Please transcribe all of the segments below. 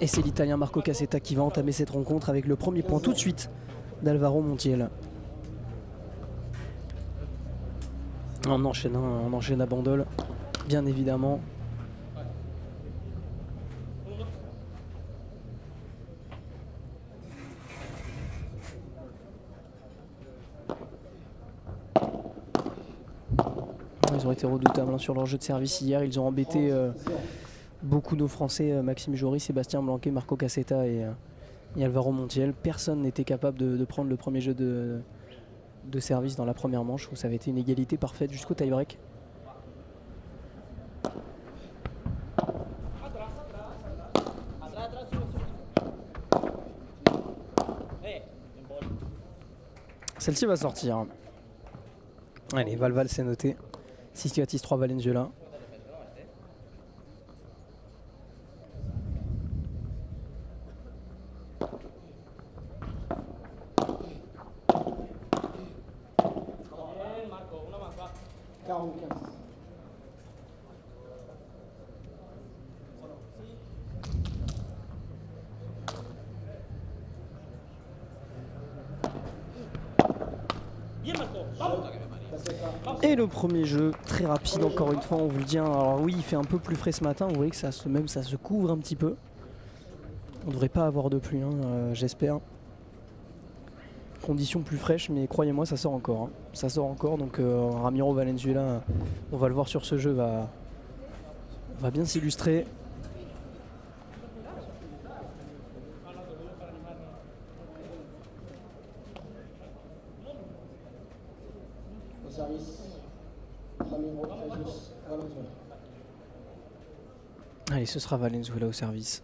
Et c'est l'Italien Marco Cassetta qui va entamer cette rencontre avec le premier point tout de suite d'Alvaro Montiel. On enchaîne à Bandol, bien évidemment. Ils ont été redoutables sur leur jeu de service hier. Ils ont embêté beaucoup nos Français, Maxime Jory, Sébastien Blanquet, Marco Cassetta et Alvaro Montiel. Personne n'était capable de prendre le premier jeu de service dans la première manche où ça avait été une égalité parfaite jusqu'au tie-break. Celle-ci va sortir. Allez, Valval c'est noté. 6-4, 6-3 Valenzuela. Et le premier jeu, très rapide encore une fois, on vous le dit. Alors oui, il fait un peu plus frais ce matin, vous voyez que ça se couvre un petit peu. On ne devrait pas avoir de pluie, j'espère. Conditions plus fraîches, mais croyez-moi, ça sort encore. Ça sort encore, donc Ramiro Valenzuela, on va le voir sur ce jeu, va bien s'illustrer. Allez, ce sera Valenzuela au service.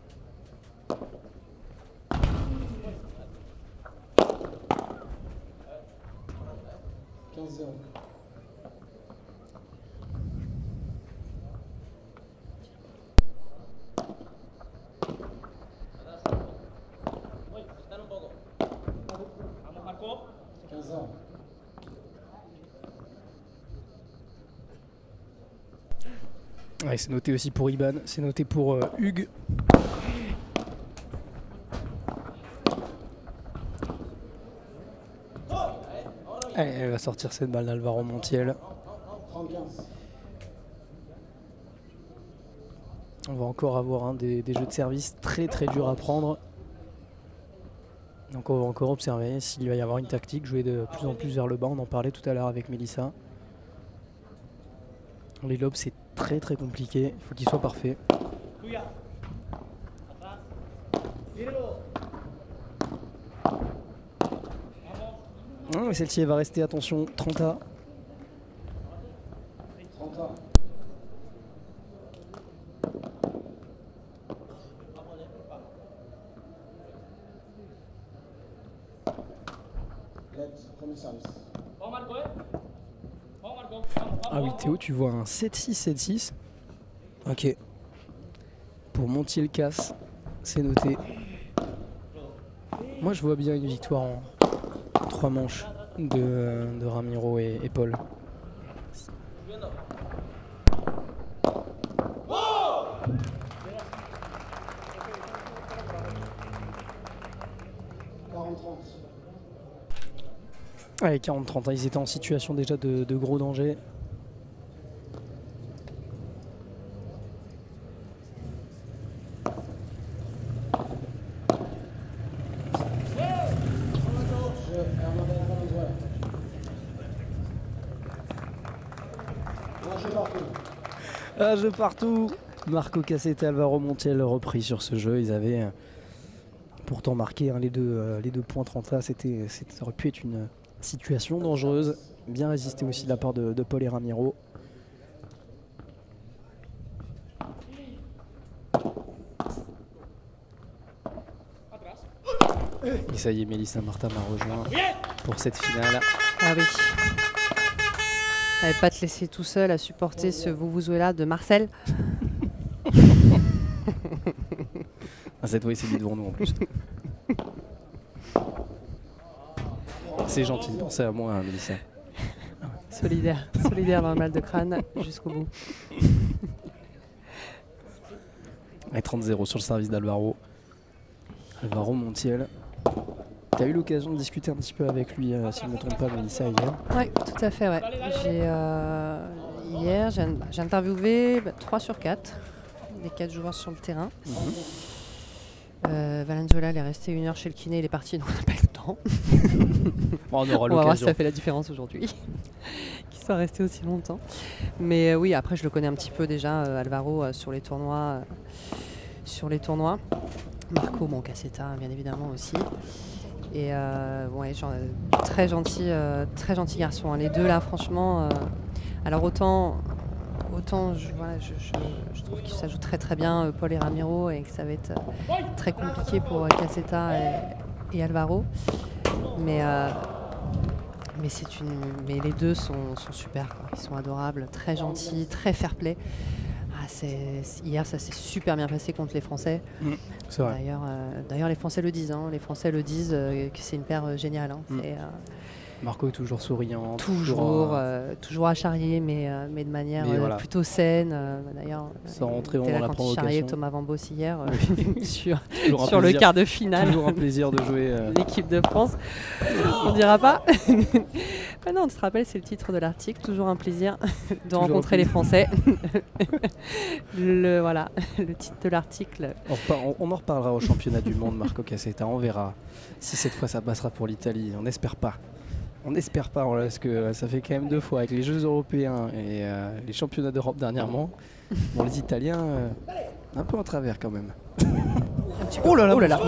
Ouais, c'est noté aussi pour Iban, c'est noté pour Hugues. Allez, elle va sortir cette balle d'Alvaro Montiel. On va encore avoir des jeux de service très durs à prendre. Donc on va encore observer s'il va y avoir une tactique, jouer de plus en plus vers le bas. On en parlait tout à l'heure avec Mélissa. Les lobes c'est très compliqué, il faut qu'il soit parfait. Mais celle-ci va rester, attention, 30A. Ah oui Théo, tu vois un 7-6, 7-6. Ok. Pour Montiel casse, c'est noté. Moi je vois bien une victoire en 3 manches de Ramiro et Paul. Allez, 40-30, ils étaient en situation déjà de gros danger. Un jeu partout. Marco Cassetta et Alvaro Montiel repris sur ce jeu. Ils avaient pourtant marqué les deux points 30A. Ça aurait pu être une situation dangereuse. Bien résisté aussi de la part de Paul et Ramiro. Et ça y est, Mélissa Martin m'a rejoint pour cette finale. Ah oui. Elle va pas te laisser tout seul à supporter ce Vuvuzela de Marcel. Cette fois, c'est mis devant nous en plus. C'est gentil de penser à moi, Mélissa. solidaire, solidaire dans le mal de crâne jusqu'au bout. Et 30-0 sur le service d'Alvaro. Alvaro Montiel. Tu as eu l'occasion de discuter un petit peu avec lui, si je ne me trompe pas, Mélissa, hier. Oui, tout à fait. Ouais. Hier, j'ai interviewé 3 sur 4, les 4 joueurs sur le terrain. Valenzuela, il est resté 1 heure chez le kiné, il est parti, donc on n'a pas eu le temps. On aura On va voir si l'occasion. ça fait la différence aujourd'hui, qu'il soit resté aussi longtemps. Mais oui, après, je le connais un petit peu déjà, Alvaro, sur les tournois. Marco, bon, Cassetta, bien évidemment aussi. Et ouais, très gentil garçon. Hein. Les deux là, franchement. Alors autant je trouve qu'ils s'ajoutent très très bien, Paul et Ramiro, et que ça va être très compliqué pour Cassetta et Alvaro. Mais les deux sont super, quoi. Ils sont adorables, très gentils, très fair-play. Hier, ça s'est super bien passé contre les Français. C'est vrai. D'ailleurs, les Français le disent. Hein. Les Français le disent que c'est une paire géniale. Hein. Marco est toujours souriant. Toujours à charrier, mais de manière voilà. plutôt saine. D'ailleurs, sans rentrer dans la quand il provocation. charriait Thomas Vambos hier sur plaisir, le quart de finale. Toujours un plaisir de jouer. L'équipe de France. On dira pas. Ah non, tu te rappelles, c'est le titre de l'article. Toujours un plaisir de rencontrer les Français. Le titre de l'article. On en reparlera au championnat du monde, Marco Cassetta. On verra si cette fois ça passera pour l'Italie. On n'espère pas. Parce que ça fait quand même 2 fois avec les Jeux européens et les championnats d'Europe dernièrement. Bon, les Italiens, un peu en travers quand même. Oh là là.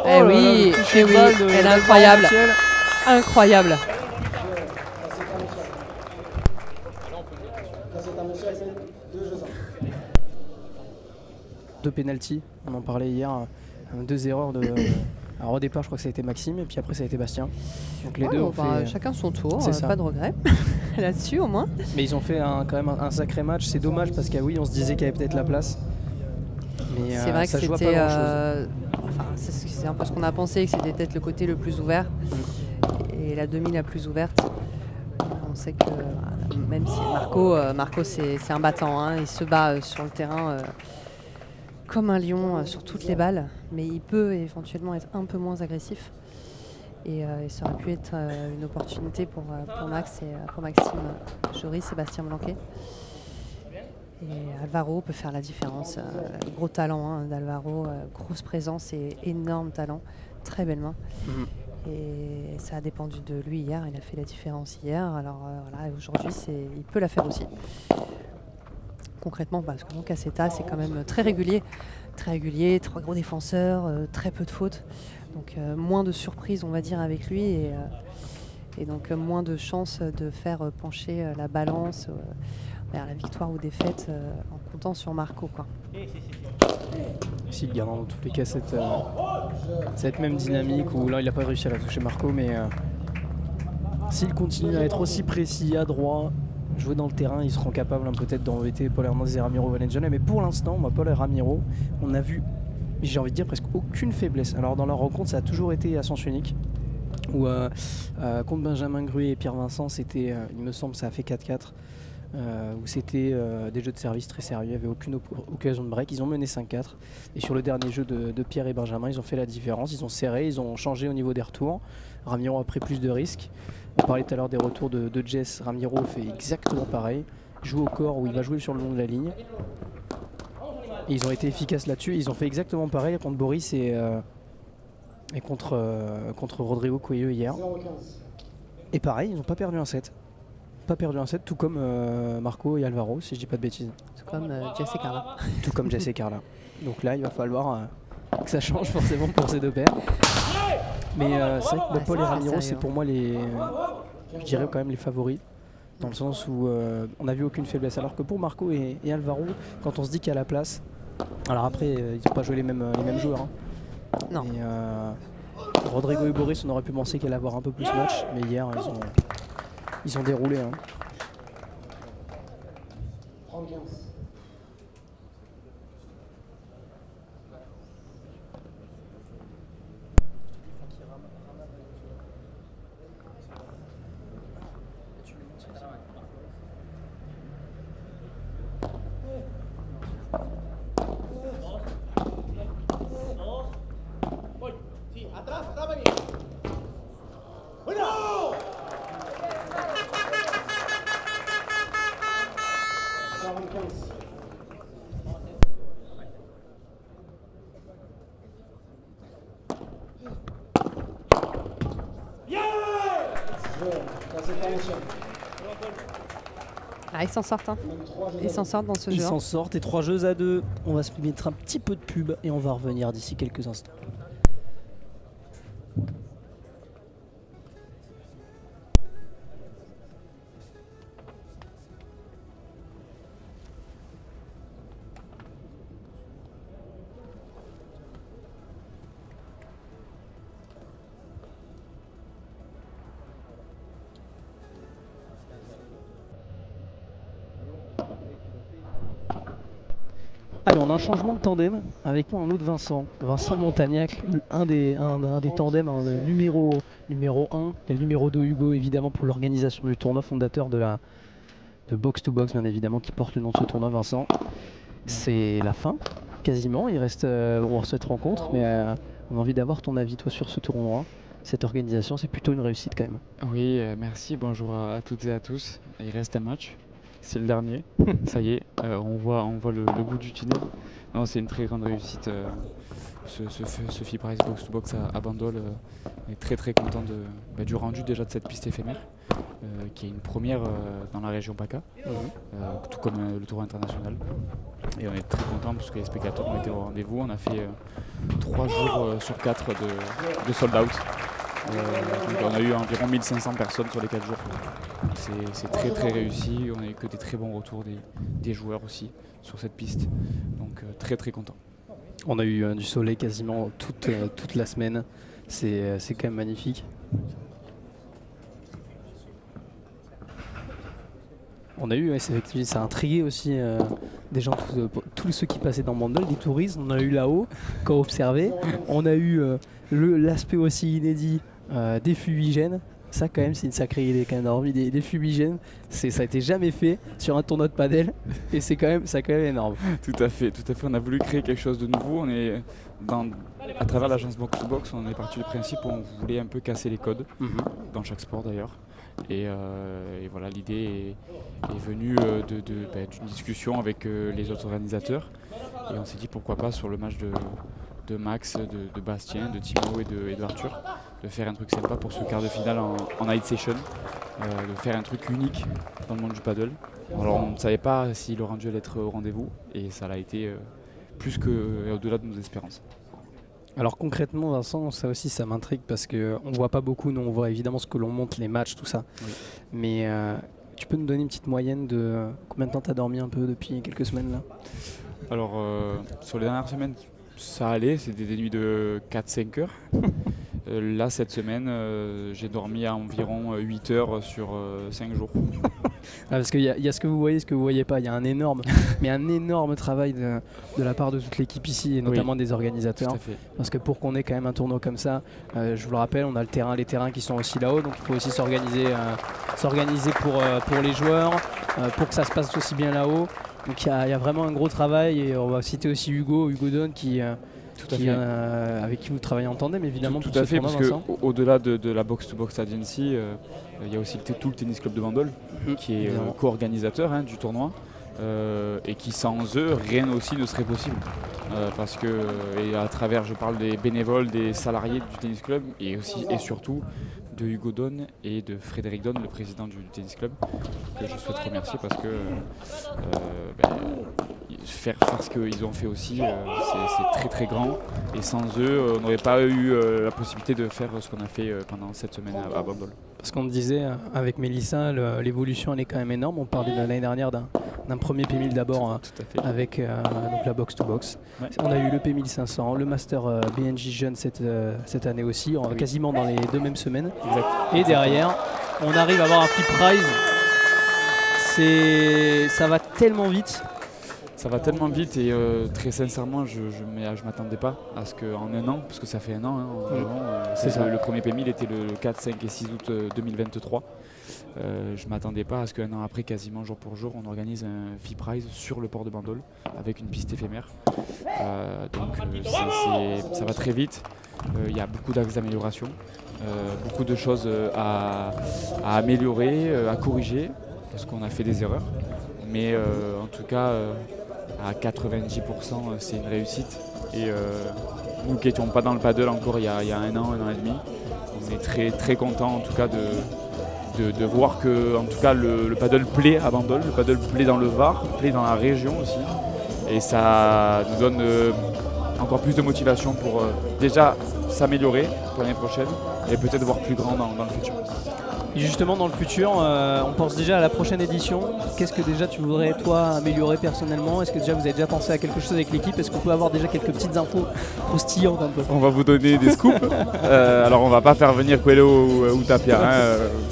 Eh oui, elle est incroyable. Incroyable. Deux pénaltys, on en parlait hier, 2 erreurs de. Alors au départ je crois que ça a été Maxime et puis après ça a été Bastien. Donc les deux ont fait. Chacun son tour, C'est ça. pas de regret là-dessus au moins. Mais ils ont fait quand même un sacré match, c'est dommage parce que oui on se disait qu'il y avait peut-être la place. Mais c'est vrai que ça joue c'était. pas grand-chose. C'est un peu ce qu'on a pensé, que c'était peut-être le côté le plus ouvert et la demi la plus ouverte. On sait que même si Marco c'est un battant, hein, il se bat sur le terrain comme un lion sur toutes les balles, mais il peut éventuellement être un peu moins agressif. Et ça aurait pu être une opportunité pour Max et pour Maxime Joris, Sébastien Blanquet. Et Alvaro peut faire la différence. Gros talent d'Alvaro, grosse présence et énorme talent, très belle main. Et ça a dépendu de lui hier, il a fait la différence hier. Alors aujourd'hui il peut la faire aussi. Concrètement, parce que Cassetta c'est quand même très régulier, 3 gros défenseurs, très peu de fautes. Donc moins de surprises on va dire avec lui et donc moins de chances de faire pencher la balance vers la victoire ou défaite en comptant sur Marco, quoi. S'il garde dans tous les cas cette même dynamique où là il n'a pas réussi à la toucher Marco, mais s'il continue à être aussi précis, adroit, jouer dans le terrain, ils seront capables peut-être d'embêter Paul Hernandez et Ramiro Valenzuela. Mais pour l'instant, Paul et Ramiro, on a vu, j'ai envie de dire, presque aucune faiblesse. Alors dans leur rencontre, ça a toujours été à sens unique. Où contre Benjamin Gruet et Pierre Vincent, c'était, il me semble, ça a fait 4-4. Où c'était des jeux de service très sérieux, il n'y avait aucune occasion de break. Ils ont mené 5-4. Et sur le dernier jeu de Pierre et Benjamin, ils ont fait la différence. Ils ont serré, ils ont changé au niveau des retours. Ramiro a pris plus de risques. On parlait tout à l'heure des retours de Jess. Ramiro fait exactement pareil. Joue au corps où il va jouer sur le long de la ligne. Et ils ont été efficaces là-dessus. Ils ont fait exactement pareil contre Boris et contre Rodrigo Cuello hier. Et pareil, ils n'ont pas perdu un set. Tout comme Marco et Alvaro, si je dis pas de bêtises. Tout comme Jess et Carla. Tout comme Jess et Carla. Donc là, il va falloir que ça change forcément pour ces deux paires. Mais c'est vrai que Paul et Ramiro, c'est pour moi je dirais quand même les favoris. Dans le sens où on n'a vu aucune faiblesse. Alors que pour Marco et Alvaro, quand on se dit qu'il y a la place, alors après, ils n'ont pas joué les mêmes joueurs. Hein. Non. Et, Rodrigo et Boris, on aurait pu penser qu'elle allait avoir un peu plus de match, mais hier, ils ont déroulé. Hein. Ah, ils s'en sortent. Hein. Ils s'en sortent dans ce jeu. Ils s'en sortent et 3 jeux à 2. On va se mettre un petit peu de pub et on va revenir d'ici quelques instants. Allez, on a un changement de tandem avec moi un autre Vincent Montagnac, un des tandems, hein, le numéro 1 et le numéro 2 Hugo évidemment pour l'organisation du tournoi, fondateur de Box to Box bien évidemment qui porte le nom de ce tournoi. Vincent, c'est la fin quasiment, il reste cette rencontre mais on a envie d'avoir ton avis toi sur ce tournoi, cette organisation, c'est plutôt une réussite quand même. Oui, merci, bonjour à toutes et à tous. Il reste un match. C'est le dernier, ça y est, on voit le bout du tunnel. Non, c'est une très grande réussite, ce FIPRIZE Box to Box à Bandol. On est très très content du rendu déjà de cette piste éphémère, qui est une première dans la région PACA, tout comme le tour international. Et on est très content parce que les spectateurs ont été au rendez-vous. On a fait 3 jours sur 4 de sold out. Donc on a eu environ 1500 personnes sur les 4 jours. C'est très très réussi, on a eu que des très bons retours des joueurs aussi sur cette piste. Donc très très content. On a eu du soleil quasiment toute la semaine, c'est quand même magnifique. On a eu, ça a intrigué aussi des gens, tous ceux qui passaient dans Bandol, des touristes, on a eu là-haut, quand observé. On a eu l'aspect aussi inédit des fumigènes. Ça quand même c'est une sacrée idée quand même d'avoir mis des fumigènes, ça a été jamais fait sur un tournoi de padel et c'est quand même énorme. Tout à fait, on a voulu créer quelque chose de nouveau. On est à travers l'agence Box to Box, on est parti du principe où on voulait un peu casser les codes, dans chaque sport d'ailleurs. Et voilà, l'idée est venue d'une discussion avec les autres organisateurs et on s'est dit pourquoi pas sur le match de Max, de Bastien, de Timo et de Arthur, de faire un truc sympa pour ce quart de finale en night session, de faire un truc unique dans le monde du paddle. Alors on ne savait pas si le rendu allait être au rendez-vous et ça l'a été plus qu'au-delà de nos espérances. Alors concrètement Vincent, ça aussi ça m'intrigue parce qu'on ne voit pas beaucoup, nous on voit évidemment ce que l'on monte, les matchs, tout ça. Oui. Mais tu peux nous donner une petite moyenne de combien de temps tu as dormi un peu depuis quelques semaines là? Alors sur les dernières semaines, ça allait, c'était des nuits de 4-5 heures. Là, cette semaine, j'ai dormi à environ 8 heures sur 5 jours. Parce qu'il y a ce que vous voyez, ce que vous ne voyez pas. Il y a un énorme travail de la part de toute l'équipe ici, et notamment des organisateurs. Parce que pour qu'on ait quand même un tournoi comme ça, je vous le rappelle, on a les terrains qui sont aussi là-haut, donc il faut aussi s'organiser pour les joueurs, pour que ça se passe aussi bien là-haut. Donc il y a vraiment un gros travail et on va citer aussi Hugo Donne avec qui vous travaillez en tandem évidemment. Tout à fait, parce qu'au-delà de la Box to Box Agency, il y a aussi tout le tennis club de Bandol qui est co-organisateur du tournoi et qui sans eux rien aussi ne serait possible. Parce que et à travers, je parle des bénévoles, des salariés du tennis club et aussi et surtout de Hugo Donne et de Frédéric Donne, le président du tennis club, que je souhaite remercier parce que faire ce qu'ils ont fait aussi, c'est très très grand et sans eux, on n'aurait pas eu la possibilité de faire ce qu'on a fait pendant cette semaine à Bandol. Parce qu'on disait avec Mélissa, l'évolution elle est quand même énorme. On parlait de l'année dernière d'un premier P1000 d'abord avec donc la Box to Box. Ouais. On a eu le P1500, le Master BNJ Jeune cette année aussi, quasiment dans les 2 mêmes semaines. Exact. Et derrière, on arrive à avoir un FIPRIZE. Ça va tellement vite. Ça va tellement vite et très sincèrement, je ne m'attendais pas à ce qu'en un an, parce que ça fait un an, le premier P1000 était le 4, 5 et 6 août 2023. Je ne m'attendais pas à ce qu'un an après, quasiment jour pour jour, on organise un FIPRIZE sur le port de Bandol avec une piste éphémère. Donc ça va très vite, il y a beaucoup d'axes d'amélioration, beaucoup de choses à améliorer, à corriger, parce qu'on a fait des erreurs. Mais en tout cas, à 90%, c'est une réussite. Et nous qui n'étions pas dans le paddle encore il y a 1 an et demi, on est très, très contents en tout cas de voir que en tout cas, le paddle plaît à Bandol, le paddle plaît dans le Var, plaît dans la région aussi. Et ça nous donne encore plus de motivation pour déjà s'améliorer pour l'année prochaine et peut-être voir plus grand dans le futur. Et justement, dans le futur, on pense déjà à la prochaine édition. Qu'est-ce que déjà tu voudrais, toi, améliorer personnellement? Est-ce que déjà vous avez déjà pensé à quelque chose avec l'équipe? Est-ce qu'on peut avoir déjà quelques petites infos croustillantes un peu? On va vous donner des scoops. Alors on va pas faire venir Coelho ou Tapia.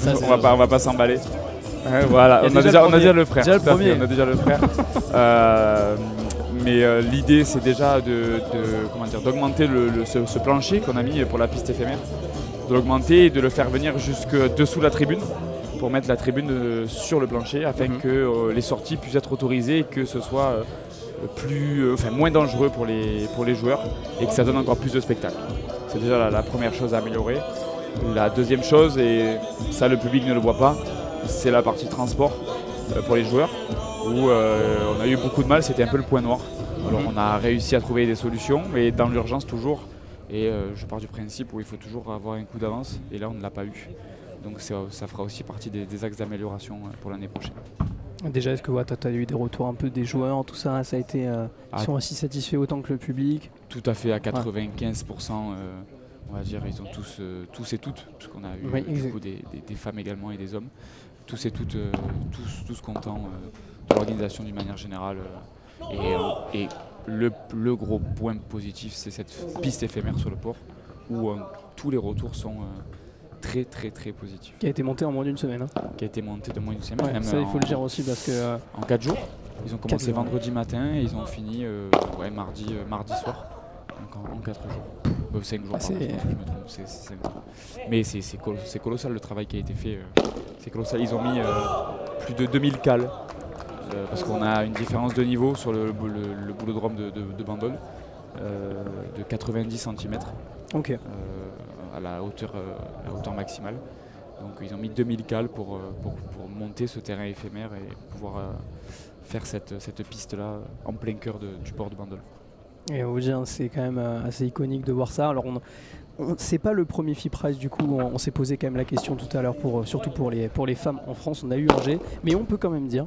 On va pas s'emballer. Voilà, on a déjà le frère. On a déjà le frère. Mais l'idée, c'est déjà d'augmenter ce plancher qu'on a mis pour la piste éphémère, de l'augmenter et de le faire venir jusque dessous la tribune pour mettre la tribune sur le plancher afin que les sorties puissent être autorisées et que ce soit moins dangereux pour les joueurs et que ça donne encore plus de spectacle. C'est déjà la première chose à améliorer. La deuxième chose, et ça le public ne le voit pas, c'est la partie transport pour les joueurs où on a eu beaucoup de mal, c'était un peu le point noir. Alors on a réussi à trouver des solutions, mais dans l'urgence toujours. Et je pars du principe où il faut toujours avoir un coup d'avance, et là on ne l'a pas eu. Donc ça fera aussi partie des axes d'amélioration pour l'année prochaine. Déjà, est-ce que tu as eu des retours un peu des joueurs, tout ça, ça a été, ils sont aussi satisfaits autant que le public? Tout à fait, à 95%, on va dire, ils ont tous et toutes, parce qu'on a eu du coup, des femmes également et des hommes, tous et toutes, tous contents de l'organisation d'une manière générale. Et le gros point positif, c'est cette piste éphémère sur le port, où tous les retours sont très très très positifs. Qui a été montée en moins d'une semaine. Qui a été montée de moins d'une semaine. Ouais, ça, il faut le dire aussi parce que... en 4 jours. Ils ont commencé vendredi matin et ils ont fini mardi soir. Donc en 4 jours. 5 jours, pardon, je me trompe. Mais c'est colossal le travail qui a été fait. C'est colossal. Ils ont mis plus de 2000 cales. Parce qu'on a une différence de niveau sur le boulodrome de Bandol de 90 cm à la hauteur maximale. Donc ils ont mis 2000 cales pour monter ce terrain éphémère et pouvoir faire cette piste-là en plein cœur du port de Bandol. Et on vous dire, c'est quand même assez iconique de voir ça. Alors c'est pas le premier FIP Prize du coup, on s'est posé quand même la question tout à l'heure, surtout pour les femmes en France. On a eu Angers, mais on peut quand même dire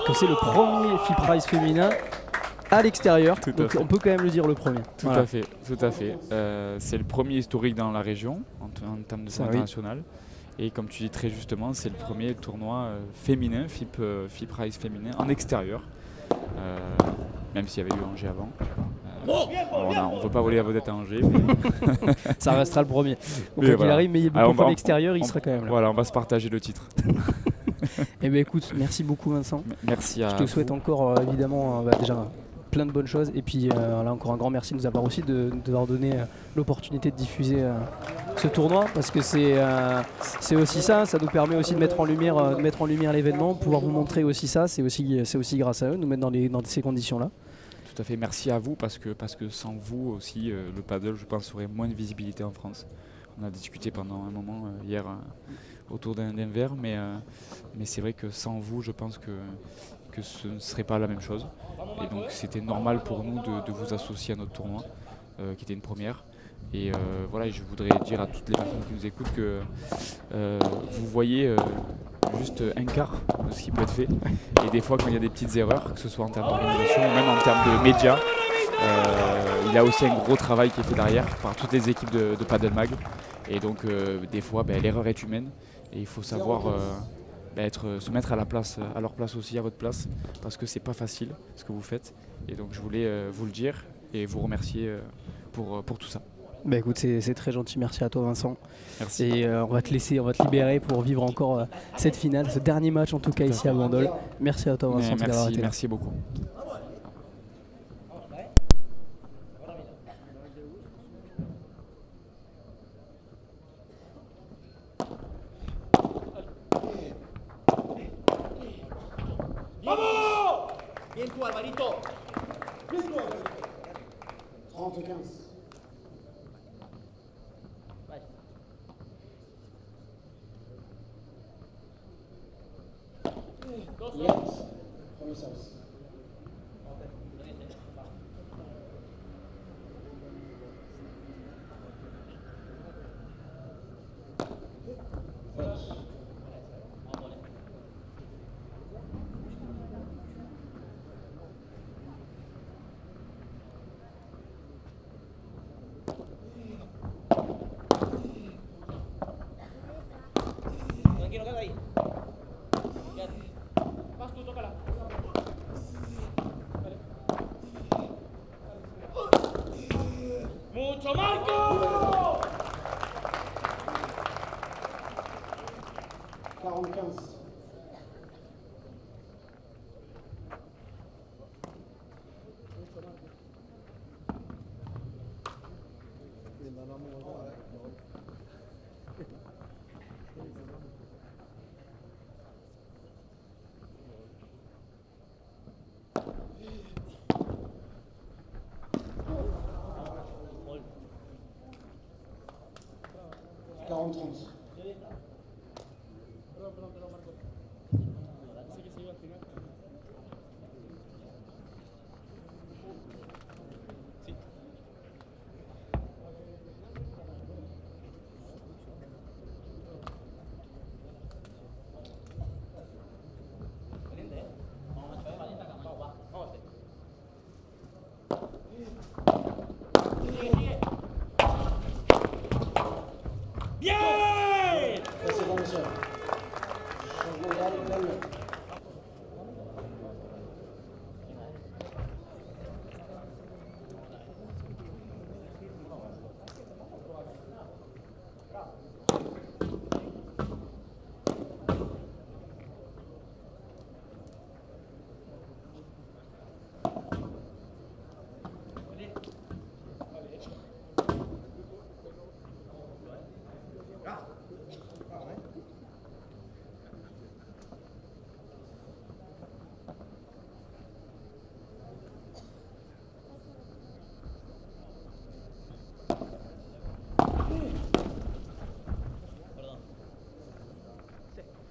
que c'est le premier FIP Prize féminin à l'extérieur, donc on peut quand même le dire le premier. Tout à fait. C'est le premier historique dans la région en termes de scène internationale. Et comme tu dis très justement, c'est le premier tournoi féminin, FIP Prize féminin en extérieur, même s'il y avait eu Angers avant. On ne veut pas voler la vedette à Angers. Mais ça restera le premier. Donc quoi qu'il arrive, mais pour l'extérieur, il sera quand même là. Voilà, on va se partager le titre. Eh bien écoute, merci beaucoup Vincent. Merci à vous. Je te souhaite encore évidemment déjà plein de bonnes choses et puis là encore un grand merci de nous avoir aussi de leur donner l'opportunité de diffuser ce tournoi parce que c'est aussi ça nous permet aussi de mettre en lumière l'événement, pouvoir vous montrer aussi ça, c'est aussi grâce à eux, nous mettre dans ces conditions-là. Tout à fait, merci à vous parce que sans vous aussi le paddle je pense aurait moins de visibilité en France. On a discuté pendant un moment hier autour d'un verre, mais c'est vrai que sans vous, je pense que ce ne serait pas la même chose. Et donc c'était normal pour nous de vous associer à notre tournoi, qui était une première. Et voilà, je voudrais dire à toutes les personnes qui nous écoutent que vous voyez juste un quart de ce qui peut être fait. Et des fois, quand il y a des petites erreurs, que ce soit en termes d'organisation ou même en termes de médias, il y a aussi un gros travail qui est fait derrière par toutes les équipes de Paddle Mag. Et donc des fois l'erreur est humaine et il faut savoir se mettre à leur place aussi, à votre place, parce que c'est pas facile ce que vous faites. Et donc je voulais vous le dire et vous remercier pour tout ça. Bah écoute, c'est très gentil, merci à toi Vincent. Merci. Et on va te libérer pour vivre encore cette finale, ce dernier match en tout cas ici à Bandol. Merci à toi Vincent d'avoir été là. Merci beaucoup. Bien toi, Alvarito. 30-15. Yes. Premier service. Faute. 40-15. Trente.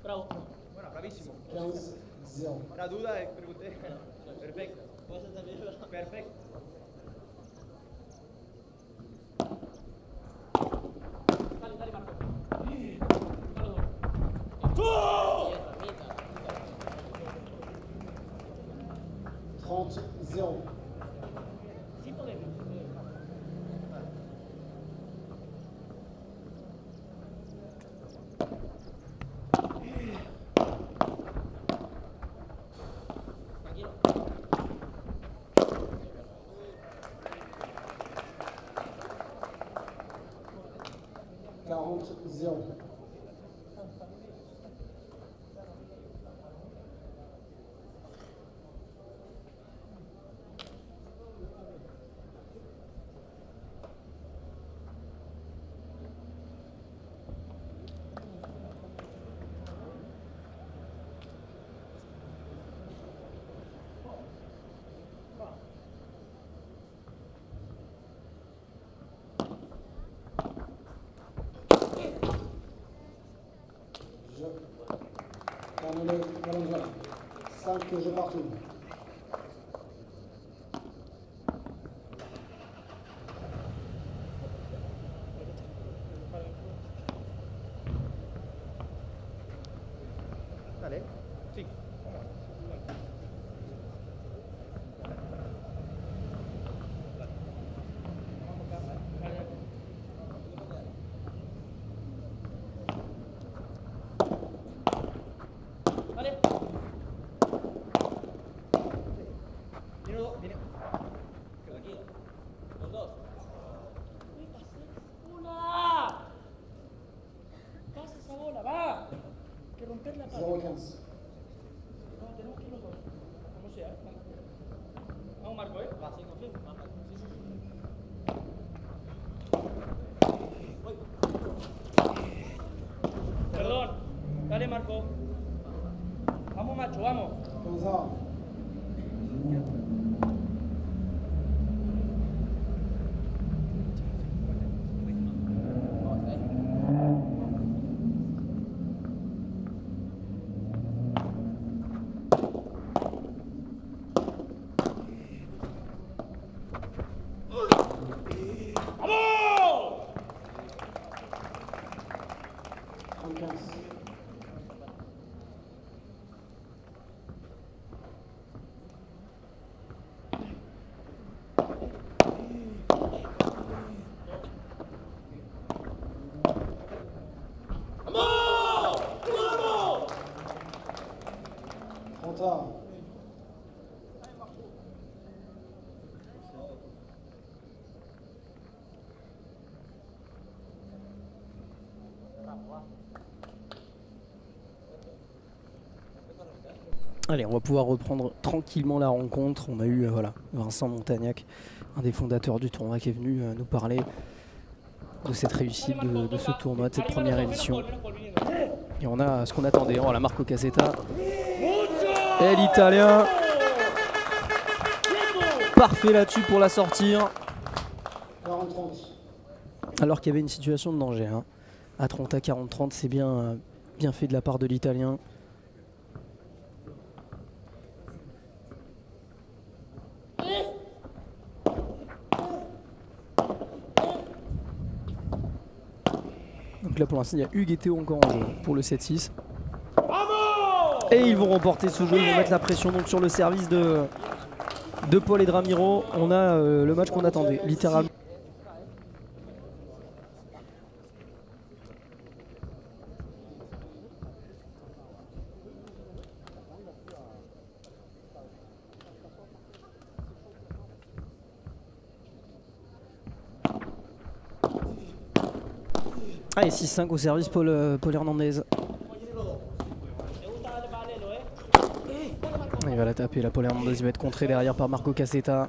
Bravo. Bueno, bravísimo. 15-0. La duda es, pregunté. Perfecto. Perfecto. Dale, dale, Marco. ¡Tú! 30-0. Sin poder. 40-0. Voilà. 5 jeux partout. Dale. Sí. Vale. Viene. Aquí. Los dos. ¡Una! Pasa esa bola, va. Hay que romper la pata. 0-15. No, tenemos que ir los dos. Como sea. Vamos, Marco, ¿eh? Va, sí, confío. Vamos, sí, sí, sí. Voy. Perdón. Dale, Marco. Vamos, macho, vamos. 15-1. Allez, on va pouvoir reprendre tranquillement la rencontre. On a eu voilà, Vincent Montagnac, un des fondateurs du tournoi, qui est venu nous parler de cette réussite de ce tournoi, de cette première édition. Et on a ce qu'on attendait. Oh, la Marco Cassetta. Et l'Italien. Parfait là-dessus pour la sortir. 40-30. Alors qu'il y avait une situation de danger. Hein. À 30 à 40-30, c'est bien, bien fait de la part de l'Italien. Donc là pour l'instant il y a Hugues et Théo encore en jeu pour le 7-6. Et ils vont remporter ce jeu, ils vont mettre la pression donc sur le service de Paul et de Ramiro. On a le match qu'on attendait, littéralement. Allez, 6-5 au service Paul Hernandez. Il va la taper, la Paul Hernandez, il va être contré derrière par Marco Cassetta.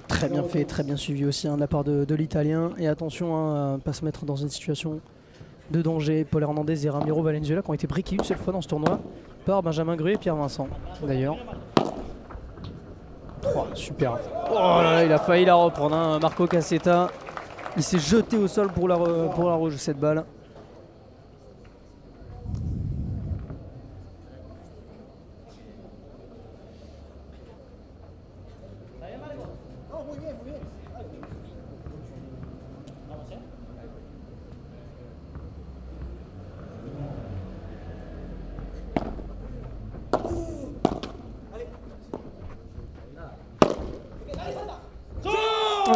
Très bien fait, très bien suivi aussi de la part de l'Italien. Et attention à ne pas se mettre dans une situation de danger. Paul Hernandez et Ramiro Valenzuela qui ont été breakés une seule fois dans ce tournoi par Benjamin Gruet et Pierre Vincent d'ailleurs. 3, super. Oh là là, il a failli la reprendre, hein, Marco Cassetta. Il s'est jeté au sol pour la rejouer cette balle.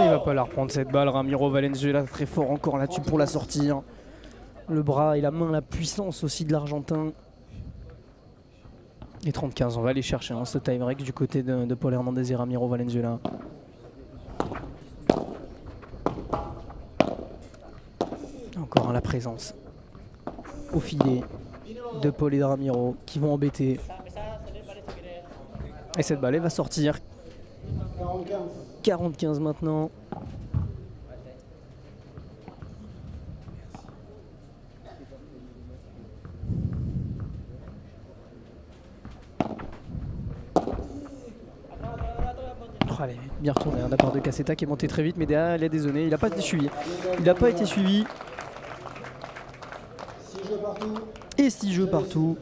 Il va pas la reprendre cette balle. Ramiro Valenzuela très fort encore là-dessus pour la sortir. Le bras et la main, la puissance aussi de l'Argentin. Et 35, on va aller chercher ce time break du côté de Paul Hernandez et Ramiro Valenzuela. Encore la présence au filet de Paul et de Ramiro qui vont embêter. Et cette balle elle va sortir. 40-15 maintenant. Oh, allez, bien retourné de la part de Cassetta qui est monté très vite, mais derrière il a dézonné, il n'a pas été suivi. Il n'a pas été suivi. 6 jeux partout. Et 6 jeux partout.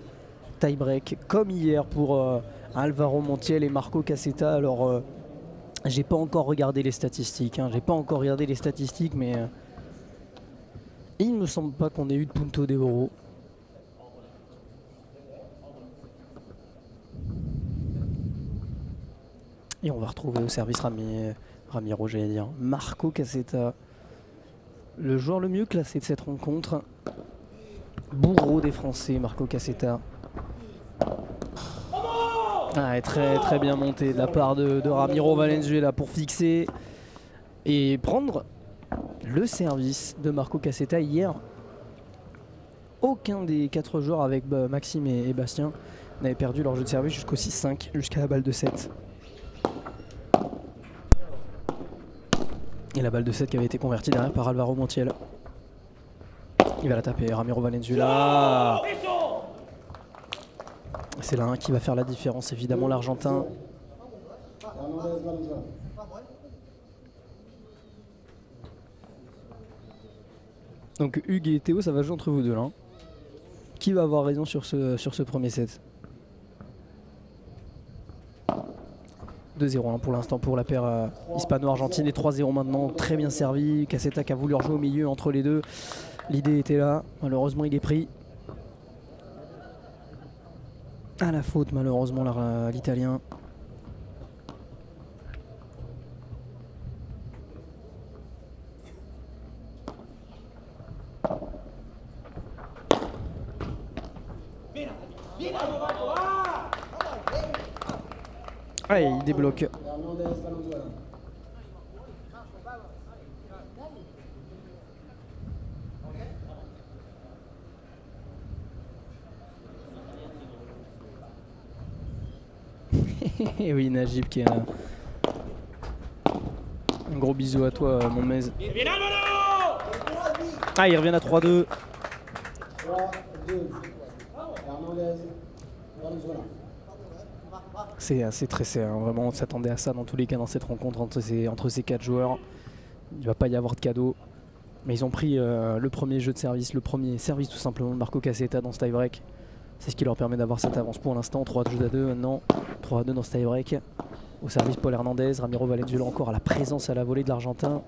Tie break comme hier pour Alvaro Montiel et Marco Cassetta. Alors j'ai pas encore regardé les statistiques, hein. Mais il ne me semble pas qu'on ait eu de punto de oro. Et on va retrouver au service Ramiro, j'allais dire, Marco Cassetta, le joueur le mieux classé de cette rencontre. Bourreau des Français, Marco Cassetta. Ah, très très bien monté de la part de Ramiro Valenzuela pour fixer et prendre le service de Marco Cassetta. Hier, aucun des 4 joueurs avec Maxime et Bastien n'avait perdu leur jeu de service jusqu'au 6-5, jusqu'à la balle de 7. Et la balle de 7 qui avait été convertie derrière par Alvaro Montiel. Il va la taper, Ramiro Valenzuela. C'est là qui va faire la différence, évidemment, l'Argentin. Donc Hugues et Théo, ça va jouer entre vous deux là. Qui va avoir raison sur ce premier set? 2-0 pour l'instant pour la paire hispano-argentine et 3-0 maintenant. Très bien servi. Cassetta qui a voulu rejouer au milieu entre les deux. L'idée était là. Malheureusement, il est pris à la faute, malheureusement, l'Italien. Allez, il débloque. Et oui, Najib qui est un gros bisou à toi, mon mez. Ah, ils reviennent à 3-2. 3-2. Hernandez, Valenzuela. C'est assez très serré, hein. Vraiment on s'attendait à ça dans tous les cas dans cette rencontre entre ces 4 joueurs. Il ne va pas y avoir de cadeau. Mais ils ont pris le premier jeu de service, le premier service tout simplement de Marco Casseta dans ce tie-break. C'est ce qui leur permet d'avoir cette avance pour l'instant. 3-2 maintenant, 3-2 dans ce tie-break. Au service Paul Hernandez, Ramiro Valenzuela encore à la présence à la volée de l'Argentin.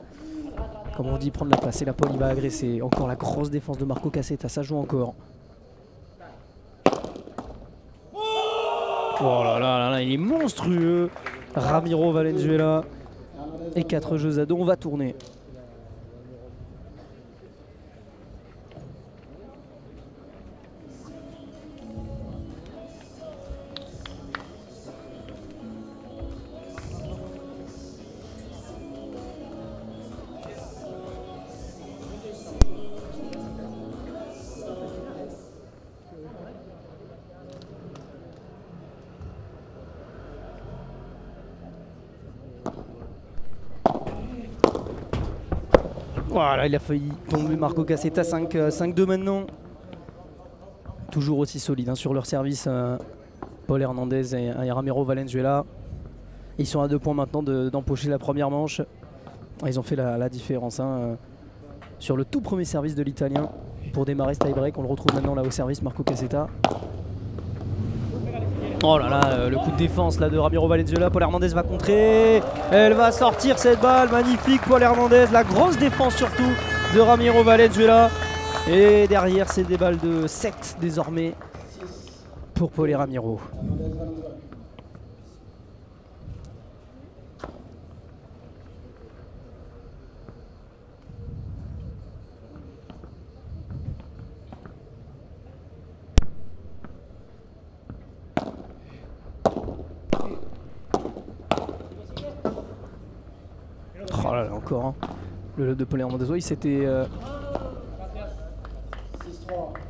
Comme on dit, prendre la place et la Paul il va agresser. Encore la grosse défense de Marco Casseta, ça joue encore. Oh là là là, il est monstrueux. Ramiro Valenzuela. Et 4 jeux à 2, on va tourner. Voilà, il a failli tomber Marco Casseta, 5-2 maintenant. Toujours aussi solide hein, sur leur service, Paul Hernandez et Ramiro Valenzuela. Ils sont à 2 points maintenant d'empocher la première manche. Ils ont fait la différence hein, sur le tout premier service de l'Italien pour démarrer ce tie-break. On le retrouve maintenant là au service, Marco Casseta. Oh là là, le coup de défense là de Ramiro Valenzuela. Paul Hernandez va contrer. Elle va sortir cette balle. Magnifique Paul Hernandez. La grosse défense surtout de Ramiro Valenzuela. Et derrière, c'est des balles de 7 désormais pour Paul et Ramiro. Oh là là, encore hein. Le lob de Paul Hernandez, il s'était...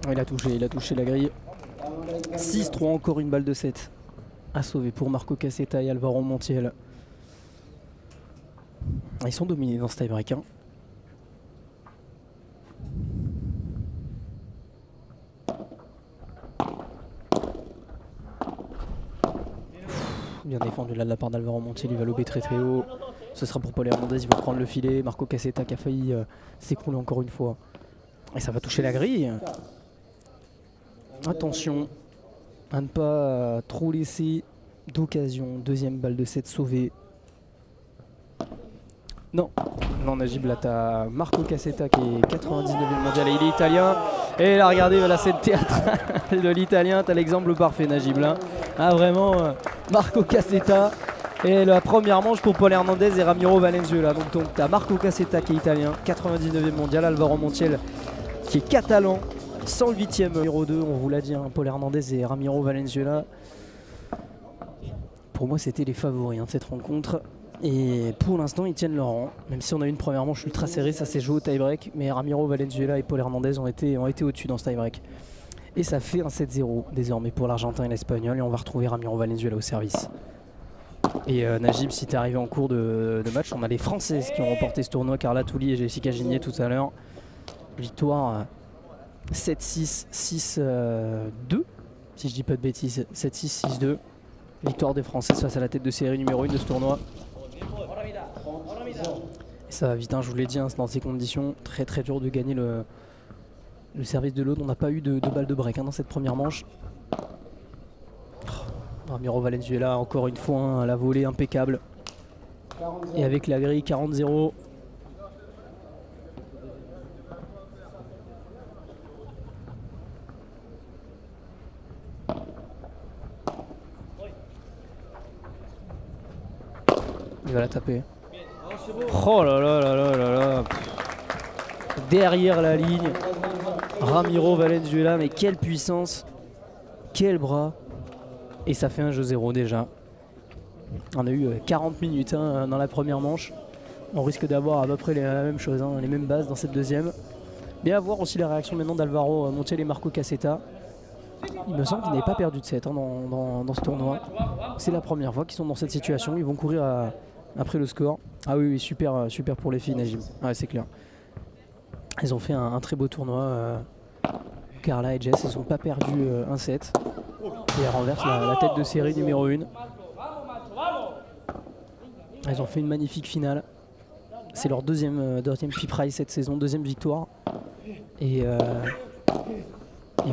il a touché la grille. 6-3, encore une balle de 7 à sauver pour Marco Casseta et Alvaro Montiel. Ils sont dominés dans ce tie-break hein. Bien défendu là de la part d'Alvaro Montiel, il va lober très haut. Ce sera pour Paul Hernandez, il va prendre le filet. Marco Casseta qui a failli s'écrouler encore une fois. Et ça va toucher la grille. Attention à ne pas trop laisser d'occasion. Deuxième balle de 7 sauvée. Non, non Najib, là t'as Marco Casseta qui est 99e mondial et il est italien. Et là regardez la scène théâtrale de l'italien, t'as l'exemple parfait Najib là. Ah vraiment, Marco Casseta. Et la première manche pour Paul Hernandez et Ramiro Valenzuela. Donc t'as Marco Casseta qui est italien, 99e mondial, Alvaro Montiel qui est catalan, 108e numéro 2, on vous l'a dit, hein, Paul Hernandez et Ramiro Valenzuela. Pour moi c'était les favoris hein, de cette rencontre. Et pour l'instant ils tiennent leur rang, même si on a eu une première manche ultra serrée, ça s'est joué au tie-break. Mais Ramiro Valenzuela et Paul Hernandez ont été au-dessus dans ce tie-break. Et ça fait un 7-0 désormais pour l'Argentin et l'Espagnol. Et on va retrouver Ramiro Valenzuela au service. Et Najib, si tu es arrivé en cours de match, on a les Françaises qui ont remporté ce tournoi, Carla Touli et Jessica Gigné tout à l'heure. Victoire 7-6, 6-2, si je dis pas de bêtises, 7-6, 6-2. Victoire des Françaises face à la tête de série numéro 1 de ce tournoi. Et ça va vite, hein, je vous l'ai dit, hein, dans ces conditions, très très dur de gagner le service de l'autre. On n'a pas eu de balle de break hein, dans cette première manche. Ramiro Valenzuela encore une fois hein, la volée impeccable. Et avec la grille 40-0. Il va la taper. Oh là là là là là là. Derrière la ligne, Ramiro Valenzuela, mais quelle puissance, quel bras. Et ça fait un jeu 0 déjà. On a eu 40 minutes hein, dans la première manche. On risque d'avoir à peu près la même chose, hein, les mêmes bases dans cette deuxième. Mais à voir aussi la réaction maintenant d'Alvaro Montiel et Marco Casseta. Il me semble qu'ils n'avaient pas perdu de set hein, dans ce tournoi. C'est la première fois qu'ils sont dans cette situation. Ils vont courir après le score. Ah oui, oui, super, super pour les filles, Najim. Ouais, c'est clair. Ils ont fait un très beau tournoi. Carla et Jess, ils n'ont pas perdu un set. Et elles renversent la tête de série numéro 1. Elles ont fait une magnifique finale. C'est leur deuxième Pip Prize cette saison, deuxième victoire. Et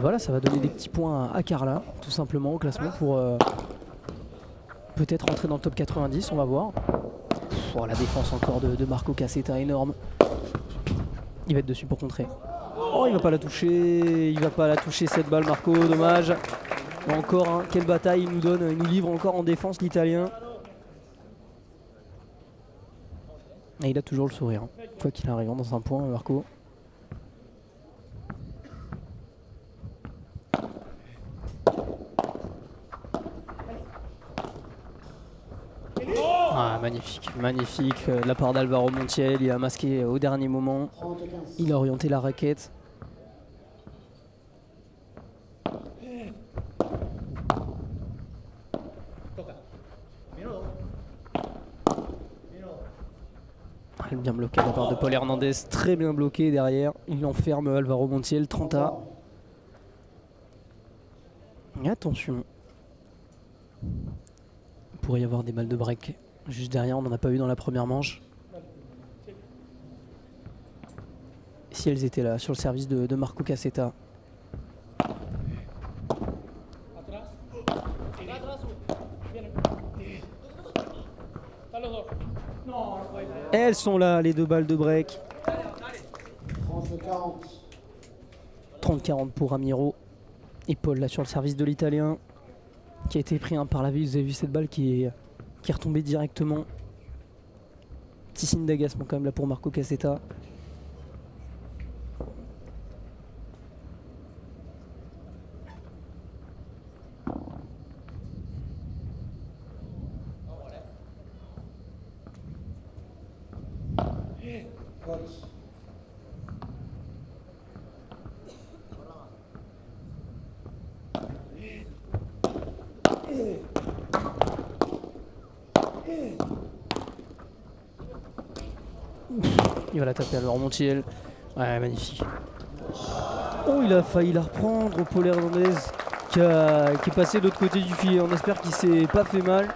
voilà, ça va donner des petits points à Carla, tout simplement au classement pour peut-être rentrer dans le top 90, on va voir. Oh, la défense encore de Marco Cassetta, énorme. Il va être dessus pour contrer. Oh, il va pas la toucher, il va pas la toucher cette balle, Marco, dommage. Encore, hein, quelle bataille il nous donne, il nous livre encore en défense l'Italien. Et il a toujours le sourire, hein. Quoi qu'il arrive dans un point, Marco. Ah, magnifique, magnifique de la part d'Alvaro Montiel. Il a masqué au dernier moment. Il a orienté la raquette. Elle est bien bloquée de la part de Paul Hernandez, très bien bloqué derrière. Il enferme Alvaro Montiel, 30A. Et attention. Il pourrait y avoir des balles de break juste derrière, on n'en a pas eu dans la première manche. Si elles étaient là, sur le service de Marco Cassetta. Elles sont là, les deux balles de break. 30-40 pour Ramiro. Et Paul là sur le service de l'Italien. Qui a été pris par la vie. Vous avez vu cette balle qui est retombée directement. Petit signe d'agacement quand même là pour Marco Cassetta. Il va la taper à Alvaro Montiel. Ouais, magnifique. Oh, il a failli la reprendre. Paul Hernandez qui est passé de l'autre côté du filet. On espère qu'il s'est pas fait mal.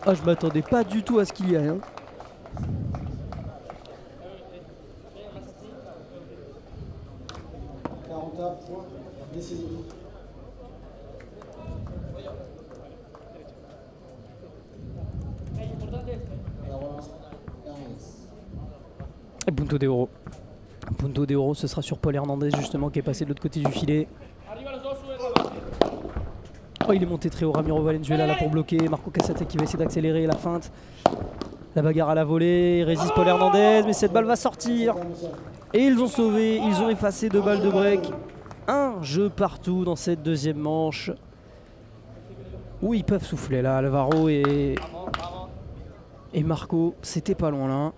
Ah, je m'attendais pas du tout à ce qu'il y ait. Hein. Et Punto de Oro. Punto de Oro, ce sera sur Paul Hernandez justement qui est passé de l'autre côté du filet. Oh, il est monté très haut, Ramiro Valenzuela là pour bloquer. Marco Cassetta qui va essayer d'accélérer la feinte. La bagarre à la volée, il résiste Paul Hernandez, mais cette balle va sortir. Et ils ont sauvé, ils ont effacé 2 balles de break. Un jeu partout dans cette deuxième manche. Où ils peuvent souffler là, Alvaro et Marco, c'était pas loin là.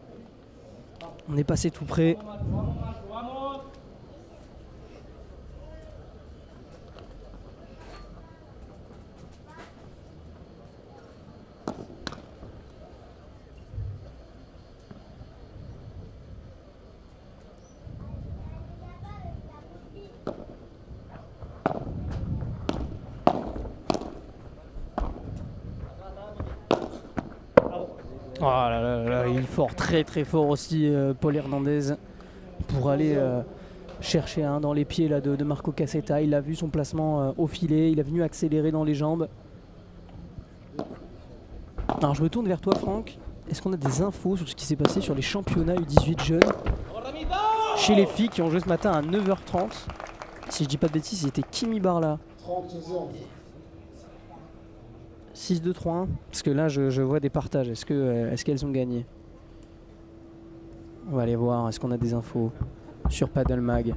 On est passé tout près. Oh là là là, il est fort, très très fort aussi Paul Hernandez pour aller chercher un dans les pieds là, de Marco Cassetta. Il a vu son placement au filet, il est venu accélérer dans les jambes. Alors je me tourne vers toi Franck, est-ce qu'on a des infos sur ce qui s'est passé sur les championnats U18 jeunes chez les filles qui ont joué ce matin à 9h30? Si je dis pas de bêtises, c'était Kimi Barla. 6-2-3-1, parce que là je vois des partages, est-ce qu'elles ont gagné? On va aller voir, est-ce qu'on a des infos sur Paddle Mag?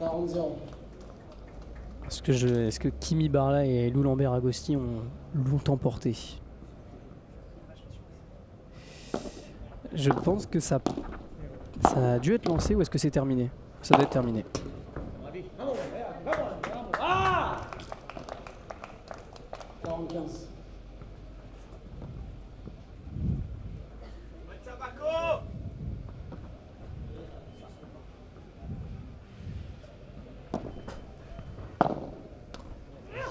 40-0. Est-ce que Kimi Barla et Lou Lambert Agosti ont longtemps porté? Je pense que ça a dû être lancé ou est-ce que c'est terminé? Ça doit être terminé. Vamos, vamos. ¡Ah! 40-15.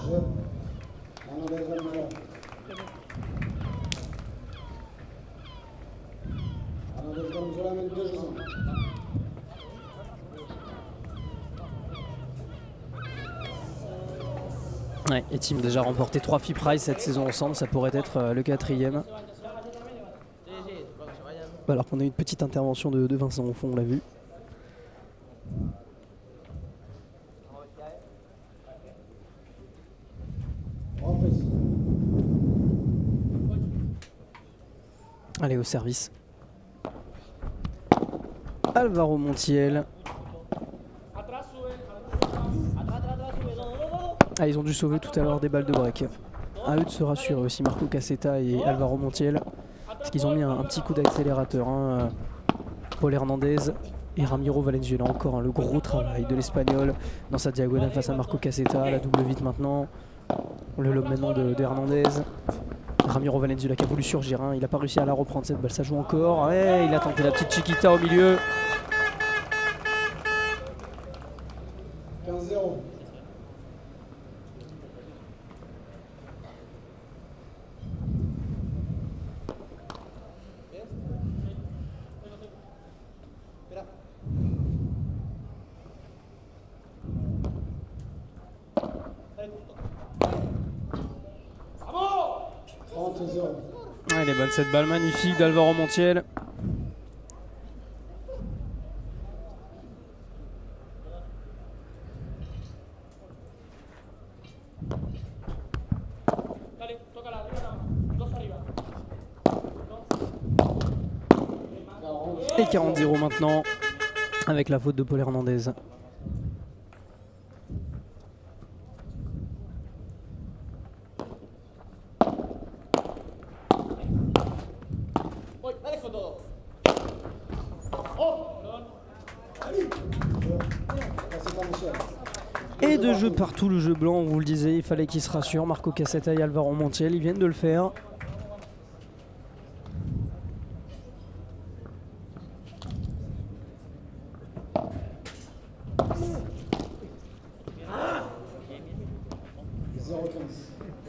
Jeu. Hernandez Valenzuela. Hernandez Valenzuela mène 2 jeux. Ouais, et Team a déjà remporté 3 FIP Prize cette saison ensemble, ça pourrait être le 4e. Alors qu'on a eu une petite intervention de Vincent au fond, on l'a vu. Reprise. Allez, au service. Alvaro Montiel. Atrás sube. Atrás sube. No. Ah, ils ont dû sauver tout à l'heure des balles de break. À eux de se rassurer aussi, Marco Cassetta et Alvaro Montiel. Parce qu'ils ont mis un petit coup d'accélérateur. Hein. Paul Hernandez et Ramiro Valenzuela. Encore le gros travail de l'Espagnol dans sa diagonale face à Marco Cassetta. La double vite maintenant. Le lob maintenant de Hernandez. Ramiro Valenzuela qui a voulu surgir. Hein. Il n'a pas réussi à la reprendre cette balle. Ça joue encore. Ouais, il a tenté la petite chiquita au milieu. 15-0. ¡Vamos! 30-0. Ah, elle est bonne cette balle magnifique d'Alvaro Montiel. Dale, tócala arriba. Dos arriba. 40. Et 40-0 maintenant avec la faute de Paul Hernandez. Voy, dale con todo. ¡Oh! Passez par Michel. Et de jeu partout, le jeu blanc, on vous le disait, il fallait qu'il se rassure. Marco Cassetta et Alvaro Montiel, ils viennent de le faire.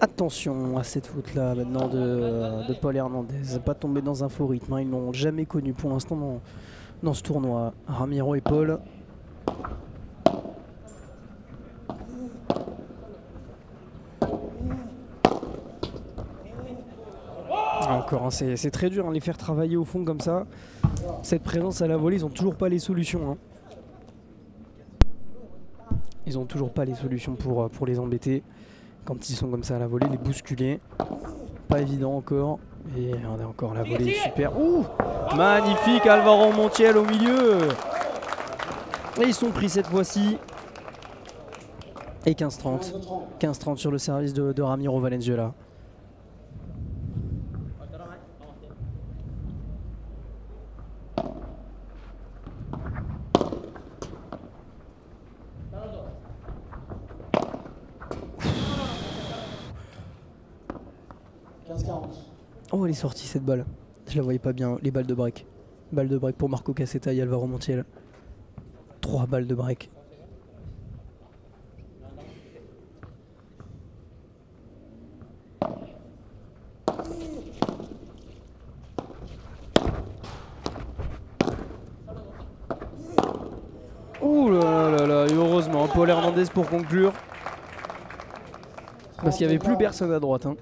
Attention à cette faute-là maintenant de Paul Hernandez. Pas tomber dans un faux rythme, hein. Ils n'ont jamais connu pour l'instant dans ce tournoi. Ramiro et Paul. Encore, hein, c'est très dur, hein, les faire travailler au fond comme ça. Cette présence à la volée, ils n'ont toujours pas les solutions. Hein. Ils n'ont toujours pas les solutions pour les embêter. Quand ils sont comme ça à la volée, les bousculer. Pas évident encore. Et on a encore la volée super. Ouh, magnifique Alvaro Montiel au milieu. Et ils sont pris cette fois-ci. Et 15-30. 15-30 sur le service de Ramiro Valenzuela. Oh, elle est sortie cette balle. Je la voyais pas bien, les balles de break. Balle de break pour Marco Cassetta et Alvaro Montiel. 3 balles de break. Ouh là là là, et heureusement, Paul Hernandez pour conclure. Parce qu'il n'y avait plus personne à droite. Hein.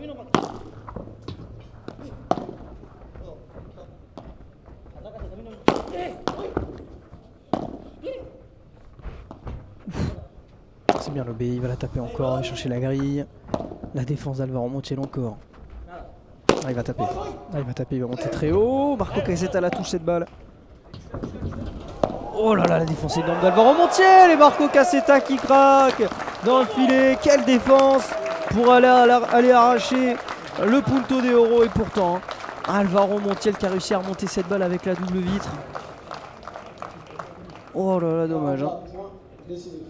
termino, Marco. Ataca, termino. C'est bien l'obé, il va la taper encore, il va chercher la grille. La défense d'Alvaro Montiel encore. Ah, il va taper. Ah, il va taper, il va monter très haut. Marco Cassetta la touche cette balle. Oh là là, la défense énorme d'Alvaro Montiel et Marco Cassetta qui craque dans le filet. Quelle défense pour aller arracher le punto de oro. Et pourtant, Alvaro Montiel qui a réussi à remonter cette balle avec la double vitre. Oh là là, dommage. Hein. Point décisif.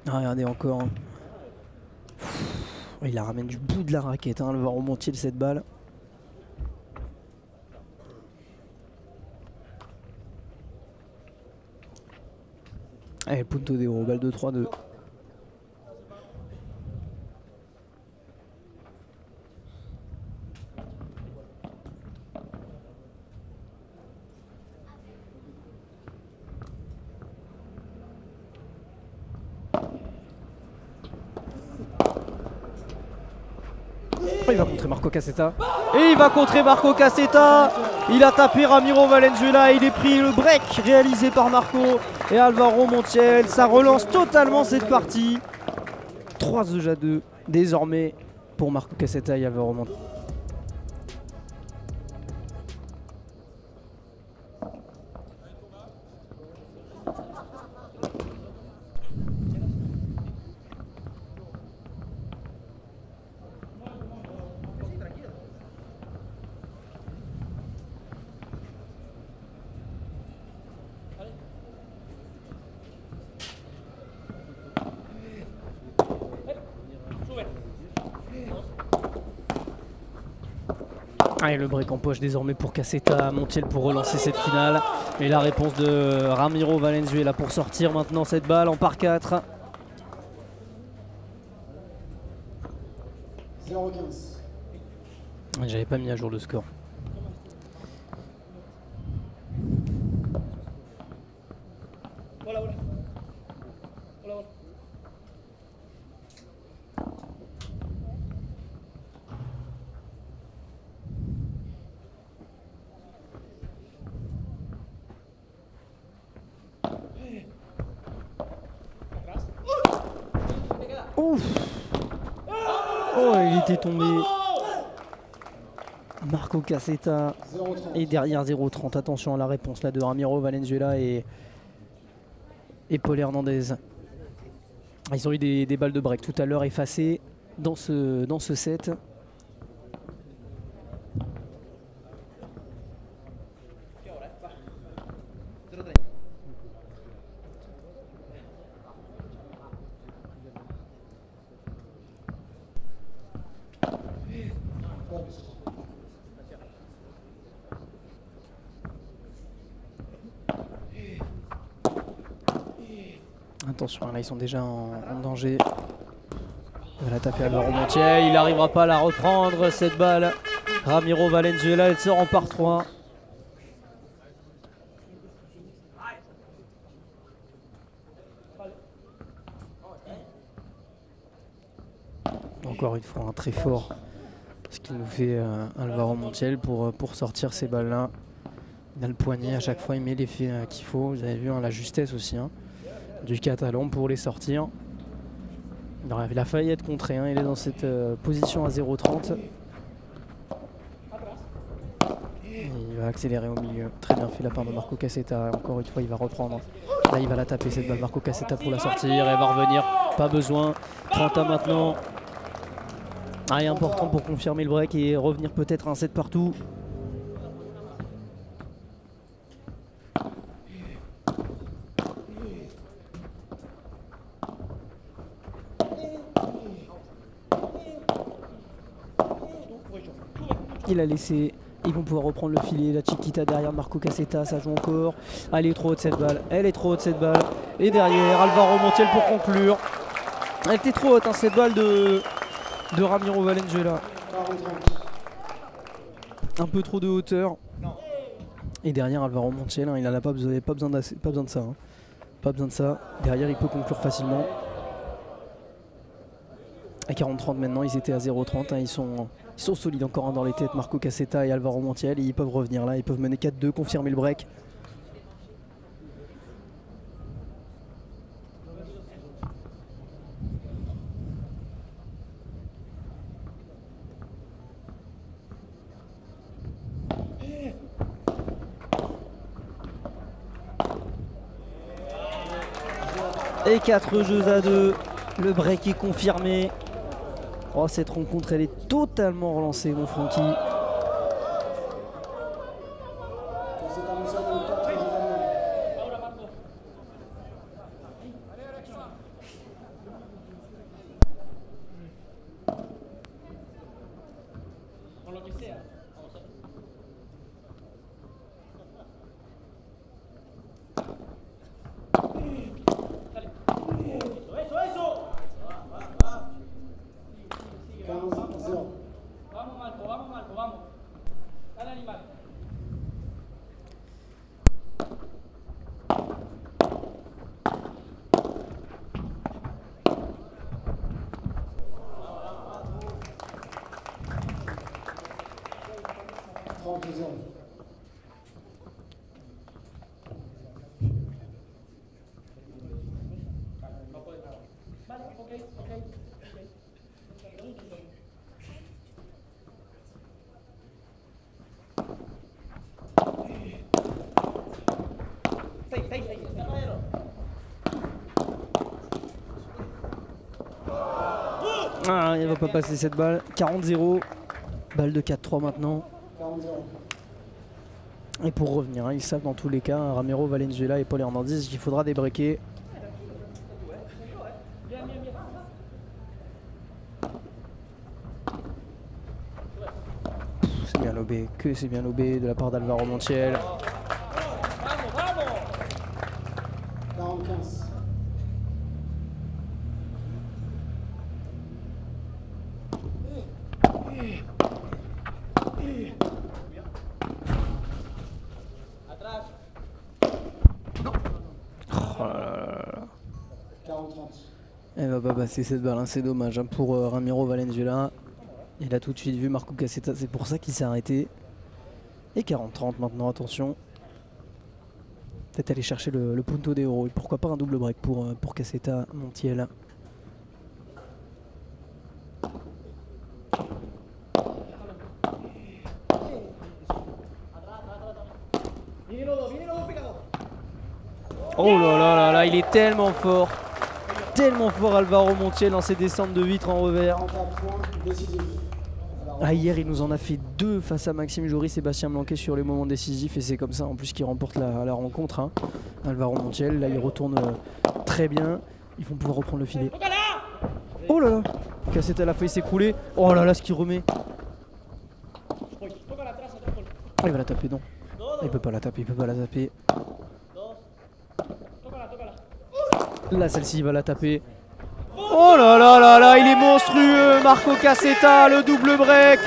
Ah, regardez encore. Hein. Il la ramène du bout de la raquette, hein, Alvaro Montiel, cette balle. Allez, punto de oro, balle de 3-2. Il va contrer Marco Cassetta. Et il va contrer Marco Cassetta. Il a tapé Ramiro Valenzuela. Il est pris le break réalisé par Marco et Alvaro Montiel. Ça relance totalement cette partie. 3-2 désormais pour Marco Cassetta et Alvaro Montiel. Allez, le break en poche désormais pour Cassetta, Montiel pour relancer cette finale. Et la réponse de Ramiro Valenzuela pour sortir maintenant cette balle en par 4. 0-15. J'avais pas mis à jour le score. Hola, hola. Hola, hola. Ouf. Oh, il était tombé. Marco Cassetta. 0-30. Et derrière 0-30. Attention à la réponse là de Ramiro Valenzuela et Paul Hernandez. Ils ont eu des balles de break tout à l'heure effacées dans ce set. Attention, là ils sont déjà en danger. Il va la taper Alvaro Montiel, il n'arrivera pas à la reprendre cette balle. Ramiro Valenzuela, elle sort en par 3. Encore une fois, un très fort. Ce qu'il nous fait Alvaro Montiel pour sortir ces balles-là. Il a le poignet, à chaque fois il met l'effet qu'il faut. Vous avez vu hein, la justesse aussi hein, du Catalan pour les sortir. Il a failli être contré, hein, il est dans cette position à 0,30. Il va accélérer au milieu. Très bien fait la part de Marco Cassetta. Encore une fois, il va reprendre. Là, il va la taper cette balle. Marco Cassetta pour la sortir. Elle va revenir. Pas besoin. 30 à maintenant. Ah, est important pour confirmer le break et revenir peut-être à un set partout. Il a laissé, ils vont pouvoir reprendre le filet, la Chiquita derrière Marco Cassetta, ça joue encore. Ah, elle est trop haute cette balle, elle est trop haute cette balle. Et derrière, Alvaro Montiel pour conclure. Elle était trop haute hein, cette balle de Ramiro Valenzuela. Un peu trop de hauteur. Et derrière Alvaro Montiel, hein, il n'en a pas besoin, pas besoin de ça. Hein. Pas besoin de ça. Derrière, il peut conclure facilement. À 40-30 maintenant, ils étaient à 0-30. Hein, ils sont solides encore hein, dans les têtes. Marco Cassetta et Alvaro Montiel. Et ils peuvent revenir là. Ils peuvent mener 4-2, confirmer le break. Et 4 jeux à 2. Le break est confirmé. Oh, cette rencontre, elle est totalement relancée, mon Francky. Ah, il va pas passer cette balle. 40-0. Balle de 4-3 maintenant. 40-0. Et pour revenir, hein, ils savent dans tous les cas, Ramiro Valenzuela et Paul Hernandez, qu'il faudra débreaker. C'est bien lobé, que c'est bien lobé de la part d'Alvaro Montiel. 45. Elle va pas passer cette balle, hein, c'est dommage hein, pour Ramiro Valenzuela. Il a tout de suite vu Marco Cassetta, c'est pour ça qu'il s'est arrêté. Et 40-30 maintenant, attention. Peut-être aller chercher le punto de oro. Et pourquoi pas un double break pour Cassetta Montiel. Oh là là là là, il est tellement fort. Tellement fort Alvaro Montiel dans ses descentes de vitre en revers. 44 points décisifs. Ah, hier il nous en a fait 2 face à Maxime Joris et Bastien Blanquet sur les moments décisifs et c'est comme ça en plus qu'il remporte la rencontre hein. Alvaro Montiel, là il retourne très bien, ils vont pouvoir reprendre le filet. Oh là là, Cassetta a failli s'écrouler. Oh là là, ce qu'il remet. Ah, il va la taper, non. Il peut pas la taper, il peut pas la taper. Là celle-ci il va la taper. Oh là là là là, il est monstrueux Marco Cassetta, le double break.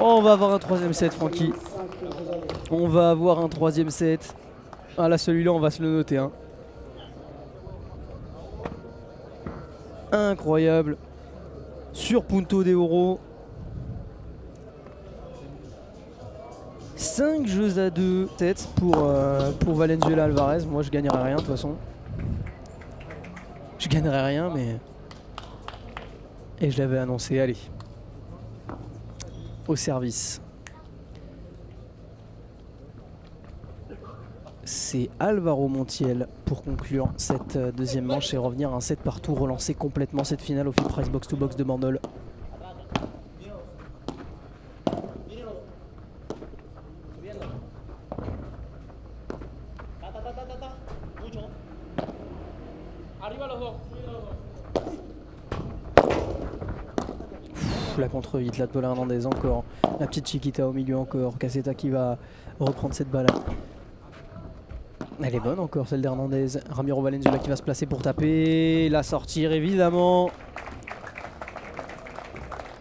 Oh, on va avoir un 3ème set Francky. On va avoir un 3ème set. Ah là celui-là on va se le noter hein. Incroyable. Sur Punto de Oro. 5 jeux à 2 têtes pour Valenzuela Alvarez. Moi je gagnerai rien de toute façon. Je gagnerai rien mais... Et je l'avais annoncé, allez. Au service. C'est Alvaro Montiel pour conclure cette deuxième manche et revenir à un set partout, relancer complètement cette finale au FIP Prize Box to Box de Bandol. La contre-hit, la de Paul Hernandez encore, la petite Chiquita au milieu encore, Cassetta qui va reprendre cette balle. Elle est bonne encore celle d'Hernandez, Ramiro Valenzuela qui va se placer pour taper, la sortir évidemment.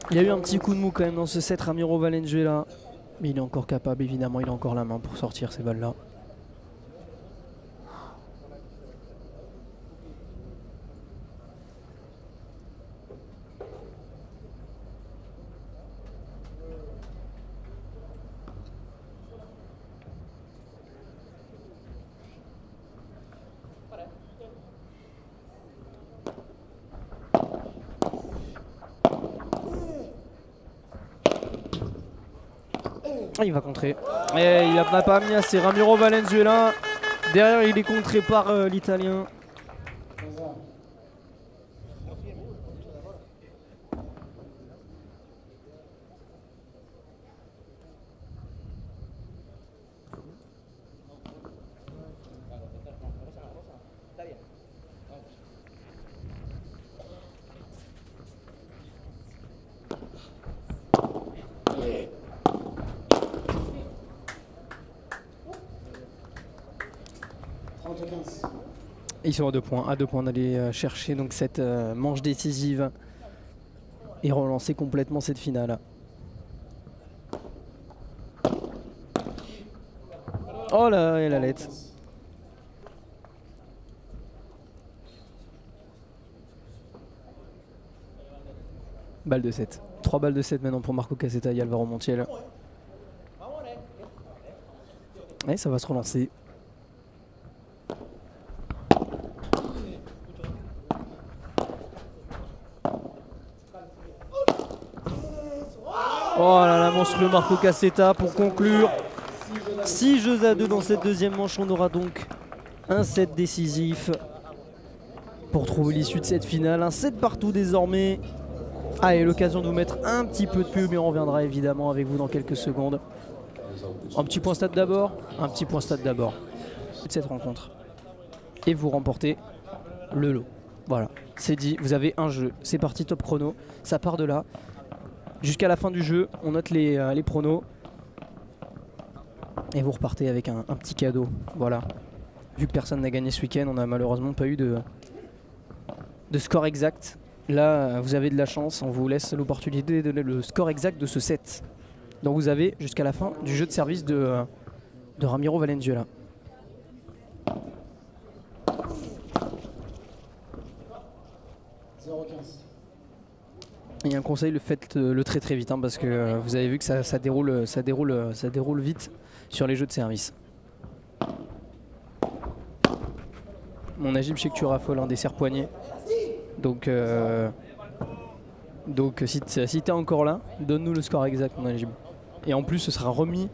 Il y a eu un petit coup de mou quand même dans ce set Ramiro Valenzuela, mais il est encore capable évidemment, il a encore la main pour sortir ces balles là. Ah, il va contrer. Et il n'a pas mis assez. Ramiro Valenzuela. Derrière, il est contré par l'Italien. 15 30-15. Ils sont à 2 points d'aller chercher donc cette manche décisive et relancer complètement cette finale. Oh là, et la lettre. Balle de 7. 3 balles de 7 maintenant pour Marco Cassetta et Alvaro Montiel. Et ça va se relancer. Oh là là, monstrueux Marco Cassetta pour conclure. 6 jeux à 2 dans cette deuxième manche. On aura donc un set décisif pour trouver l'issue de cette finale. Un set partout désormais. Ah, et l'occasion de vous mettre un petit peu de pub, mais on reviendra évidemment avec vous dans quelques secondes. Un petit point stade d'abord. Un petit point stade d'abord de cette rencontre. Et vous remportez le lot. Voilà, c'est dit, vous avez un jeu. C'est parti, top chrono. Ça part de là. Jusqu'à la fin du jeu, on note les pronos. Et vous repartez avec un petit cadeau. Voilà. Vu que personne n'a gagné ce week-end, on n'a malheureusement pas eu de score exact. Là, vous avez de la chance. On vous laisse l'opportunité de donner le score exact de ce set. Donc vous avez jusqu'à la fin du jeu de service de Ramiro Valenzuela. Et un conseil, faites-le très vite hein, parce que vous avez vu que ça déroule vite sur les jeux de service. Mon Agib, je sais que tu raffoles un des serre-poignets. Donc si tu es encore là, donne-nous le score exact, mon Agib. Et en plus, ce sera remis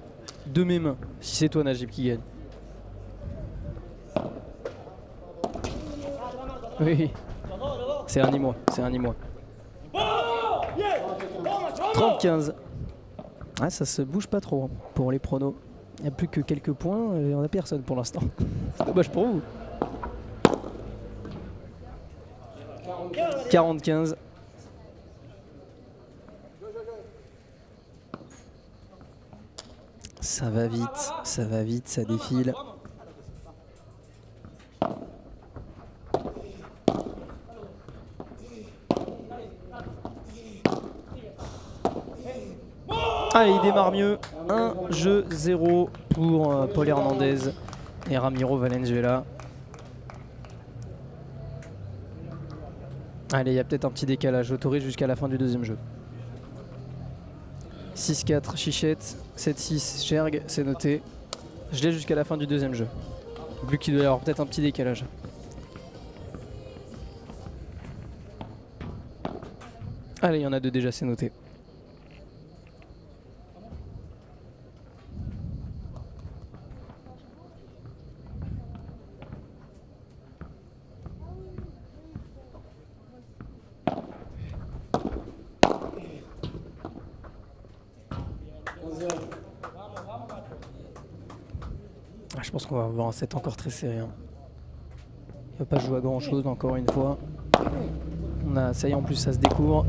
de mes mains si c'est toi, Najib, qui gagne. Oui, c'est un ni-moi, c'est un ni-moi. 30-15. Ah, ça se bouge pas trop hein, pour les pronos. Il n'y a plus que quelques points et on n'a personne pour l'instant. C'est dommage pour vous. 40-15. Ça va vite, ça défile. Allez, il démarre mieux. 1 jeu 0 pour Paul Hernandez et Ramiro Valenzuela. Allez, il y a peut-être un petit décalage. J'autorise jusqu'à la fin du deuxième jeu. 6-4 Chichette, 7-6 Cherg, c'est noté. Je l'ai jusqu'à la fin du deuxième jeu. Vu qu'il doit y avoir peut-être un petit décalage. Allez, il y en a 2 déjà, c'est noté. Je pense qu'on va avoir un set encore très serré. Hein. Il ne va pas jouer à grand chose encore une fois. Ça y est, en plus ça se découvre.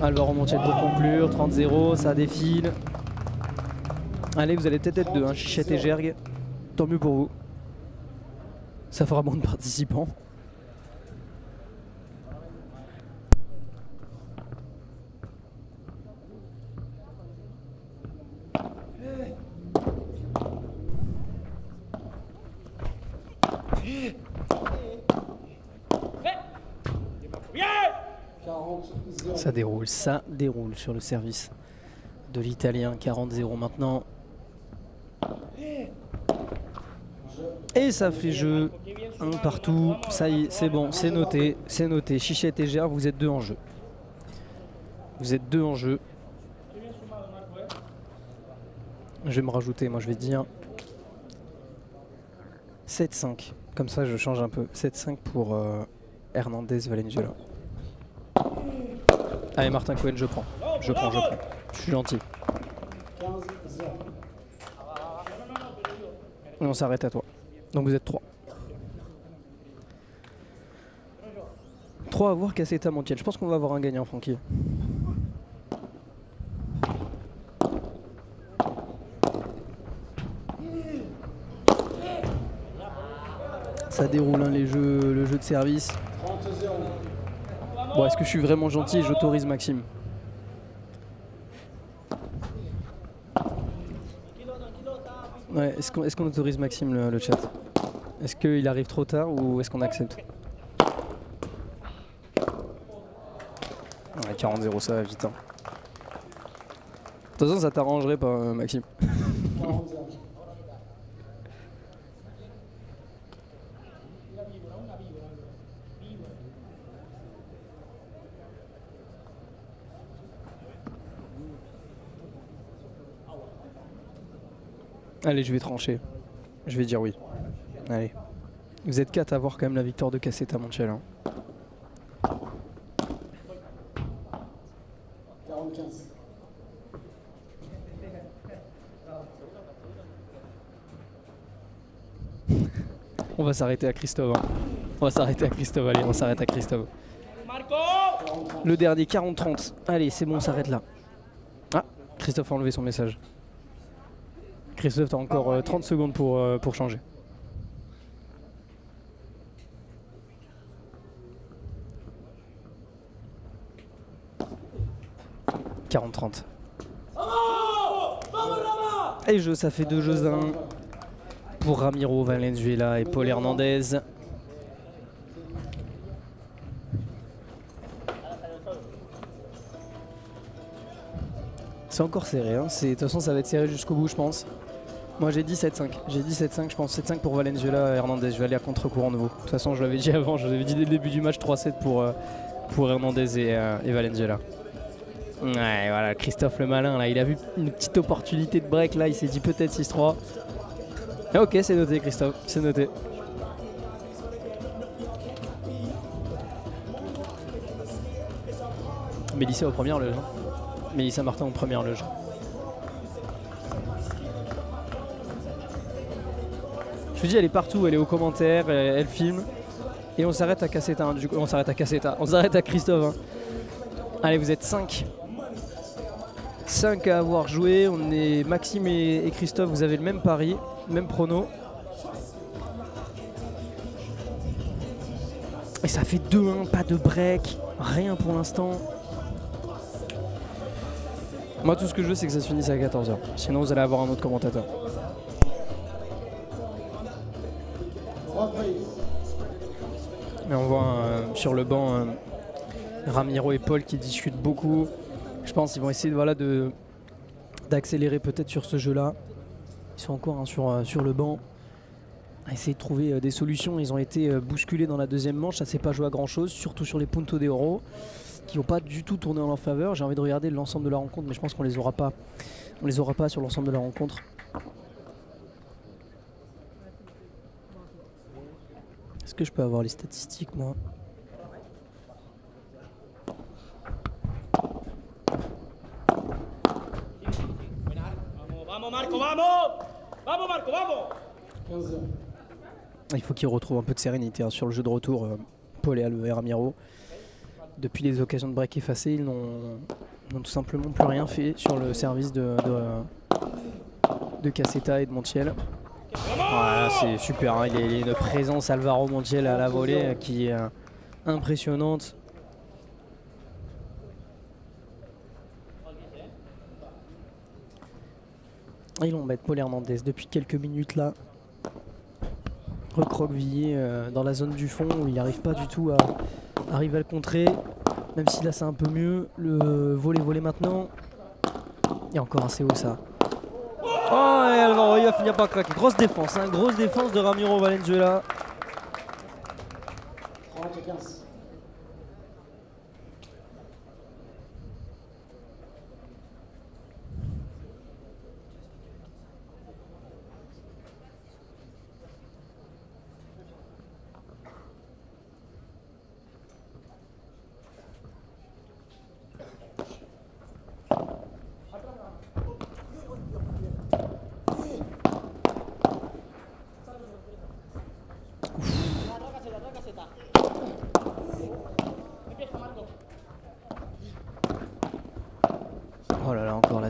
Alvaro Montiel pour conclure. 30-0, ça défile. Allez, vous allez peut-être être 2, hein, Chichette et Gerg. Tant mieux pour vous. Ça fera bon de participants. Ça déroule sur le service de l'Italien. 40-0 maintenant. Et ça fait jeu. Un partout. Ça y est, c'est bon, c'est noté. C'est noté. Chichette et Gérard, vous êtes 2 en jeu. Vous êtes 2 en jeu. Je vais me rajouter, moi je vais dire 7-5. Comme ça je change un peu. 7-5 pour Hernandez Valenzuela. Allez Martin Cohen, je prends. Je prends. Je suis gentil. 15-0. Et on s'arrête à toi. Donc vous êtes 3. 3 à voir Cassetta Montiel. Je pense qu'on va avoir un gagnant, Francky. Ça déroule hein, le jeu de service. 30-0. Bon, est-ce que je suis vraiment gentil et j'autorise Maxime? Ouais, est-ce qu'on autorise Maxime le chat? Est-ce qu'il arrive trop tard ou est-ce qu'on accepte? Ouais, 40-0, ça va vite. Hein. De toute façon, ça t'arrangerait pas, Maxime. 40-0. Allez, je vais trancher. Je vais dire oui. Allez. Vous êtes 4 à voir quand même la victoire de Cassetta Montiel. Hein. 40-15. On va s'arrêter à Christophe. Hein. On va s'arrêter à Christophe. Allez, on s'arrête à Christophe. Marco! Le dernier, 40-30. Allez, c'est bon, on s'arrête là. Ah, Christophe a enlevé son message. Christophe, t'as encore 30 secondes pour changer. « 40-30. Et ça fait 2 jeux 1 pour Ramiro Valenzuela et Paul Hernandez. C'est encore serré, hein. De toute façon ça va être serré jusqu'au bout je pense. Moi j'ai dit 7-5, je pense 7-5 pour Valenzuela et Hernandez, je vais aller à contre-courant de vous. De toute façon je l'avais dit avant, je l'avais dit dès le début du match 3-7 pour Hernandez et Valenzuela. Ouais voilà, Christophe le malin là, il a vu une petite opportunité de break là, il s'est dit peut-être 6-3. Ok, c'est noté Christophe, c'est noté. Mélissa aux premières loges. Hein. Mélissa Martin en première loge. Je vous dis, elle est partout, elle est aux commentaires, elle filme. Et on s'arrête à Cassetta. Hein, du coup, on s'arrête à Cassetta. On s'arrête à Christophe. Hein. Allez, vous êtes 5. 5 à avoir joué. On est Maxime et Christophe, vous avez le même pari, même prono. Et ça fait 2-1, pas de break, rien pour l'instant. Moi tout ce que je veux c'est que ça se finisse à 14h. Sinon vous allez avoir un autre commentateur. Mais on voit sur le banc Ramiro et Paul qui discutent beaucoup. Je pense qu'ils vont essayer d'accélérer peut-être sur ce jeu-là. Ils sont encore hein, sur le banc à essayer de trouver des solutions. Ils ont été bousculés dans la deuxième manche. Ça ne s'est pas joué à grand-chose, surtout sur les Punto de Oro, qui n'ont pas du tout tourné en leur faveur. J'ai envie de regarder l'ensemble de la rencontre, mais je pense qu'on les aura pas. On les aura pas sur l'ensemble de la rencontre. Est-ce que je peux avoir les statistiques, moi? Vamos Marco, vamos! Vamos Marco, vamos! 15-0. Il faut qu'ils retrouvent un peu de sérénité hein, sur le jeu de retour. Paul et Ramiro. Depuis les occasions de break effacées, ils n'ont tout simplement plus rien fait sur le service de Cassetta et de Montiel. Voilà, c'est super, hein. Il y a une présence Alvaro Montiel à la volée qui est impressionnante. Ils vont mettre Paul Hernandez depuis quelques minutes là. Recroquevillé dans la zone du fond où il n'arrive pas du tout à arriver à le contrer. Même si là c'est un peu mieux. Le volet maintenant. Et encore assez haut ça. Oh et Alvaro il va finir par craquer. Grosse défense, hein, grosse défense de Ramiro Valenzuela. 30-15.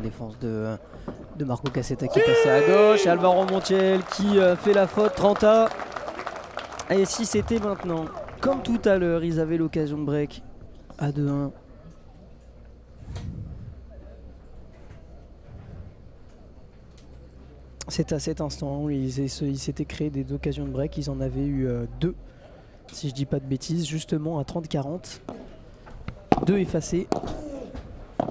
défense de Marco Cassetta qui est passé à gauche. Et Alvaro Montiel qui fait la faute. 30A. Et si c'était maintenant, comme tout à l'heure, ils avaient l'occasion de break à 2-1. C'est à cet instant où ils s'étaient créés des occasions de break. Ils en avaient eu 2, si je dis pas de bêtises, justement à 30-40. 2 effacés. Oh,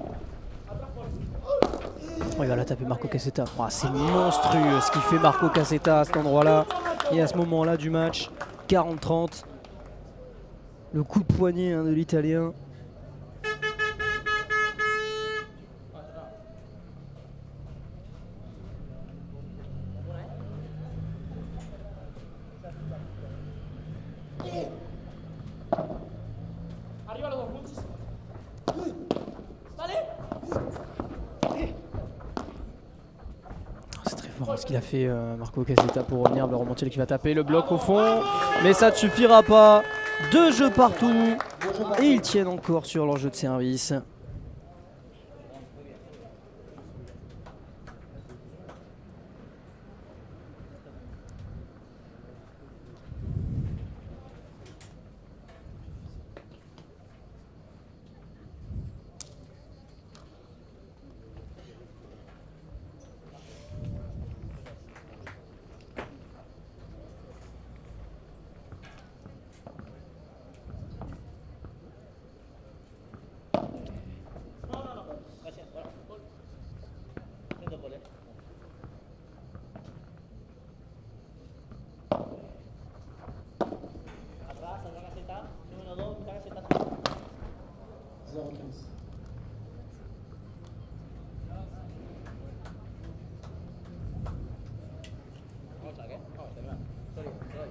il va la taper Marco Cassetta. Oh, c'est monstrueux ce qu'il fait Marco Cassetta à cet endroit-là. Et à ce moment-là du match, 40-30. Le coup de poignet de l'Italien. Arriba los dos, muchísimo. Dale. C'est très fort ce qu'il a fait Marco Cassetta pour revenir. Le Montiel qui va taper le bloc au fond. Mais ça ne suffira pas. 2 jeux partout. Et ils tiennent encore sur leur jeu de service. Atrás, Alvaro Cassetta. Número 2, Alvaro Cassetta. 0-15. Vamos a ver, vamos a terminar. Sorry, sorry.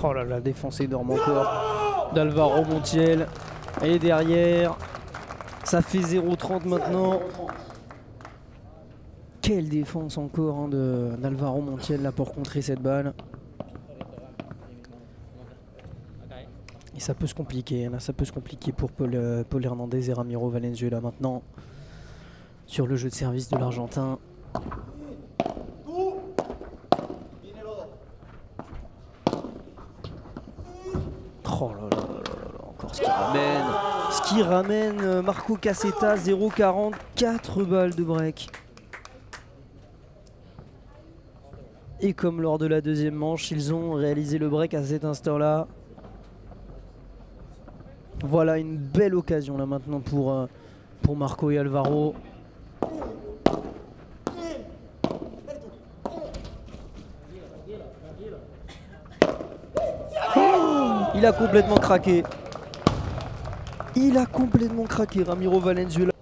Oh là là, défoncé dorme encore d'Alvaro Montiel. Et derrière, ça fait 0-30 maintenant. Quelle défense encore d'Alvaro Montiel là pour contrer cette balle. Et ça peut se compliquer, là, ça peut se compliquer pour Paul Hernandez et Ramiro Valenzuela maintenant. Sur le jeu de service de l'Argentin. Oh là là là là, encore ce qui ramène Marco Cassetta, 0-40, 4 balles de break. Et comme lors de la deuxième manche, ils ont réalisé le break à cet instant-là. Voilà une belle occasion là maintenant pour Marco et Alvaro. Il a complètement craqué. Il a complètement craqué, Ramiro Valenzuela.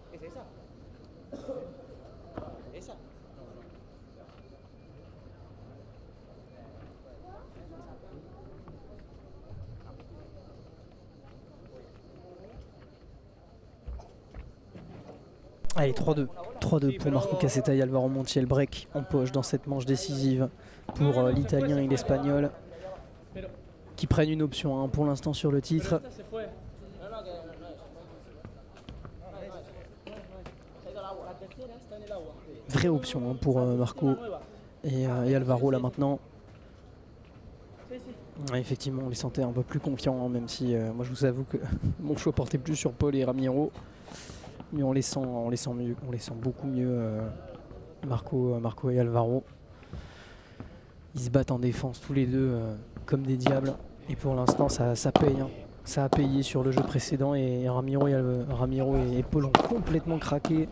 Allez, 3-2. 3-2 pour Marco Cassetta et Alvaro Montiel. Break en poche dans cette manche décisive pour l'Italien et l'Espagnol, qui prennent une option pour l'instant sur le titre. Vraie option pour Marco et Alvaro là maintenant. Ouais, effectivement, on les sentait un peu plus confiants, même si moi je vous avoue que mon choix portait plus sur Paul et Ramiro. Mais on les sent mieux, on les sent beaucoup mieux, Marco et Alvaro. Ils se battent en défense tous les deux comme des diables. Et pour l'instant, ça paye. Ça a payé sur le jeu précédent et Ramiro et Paul ont complètement craqué.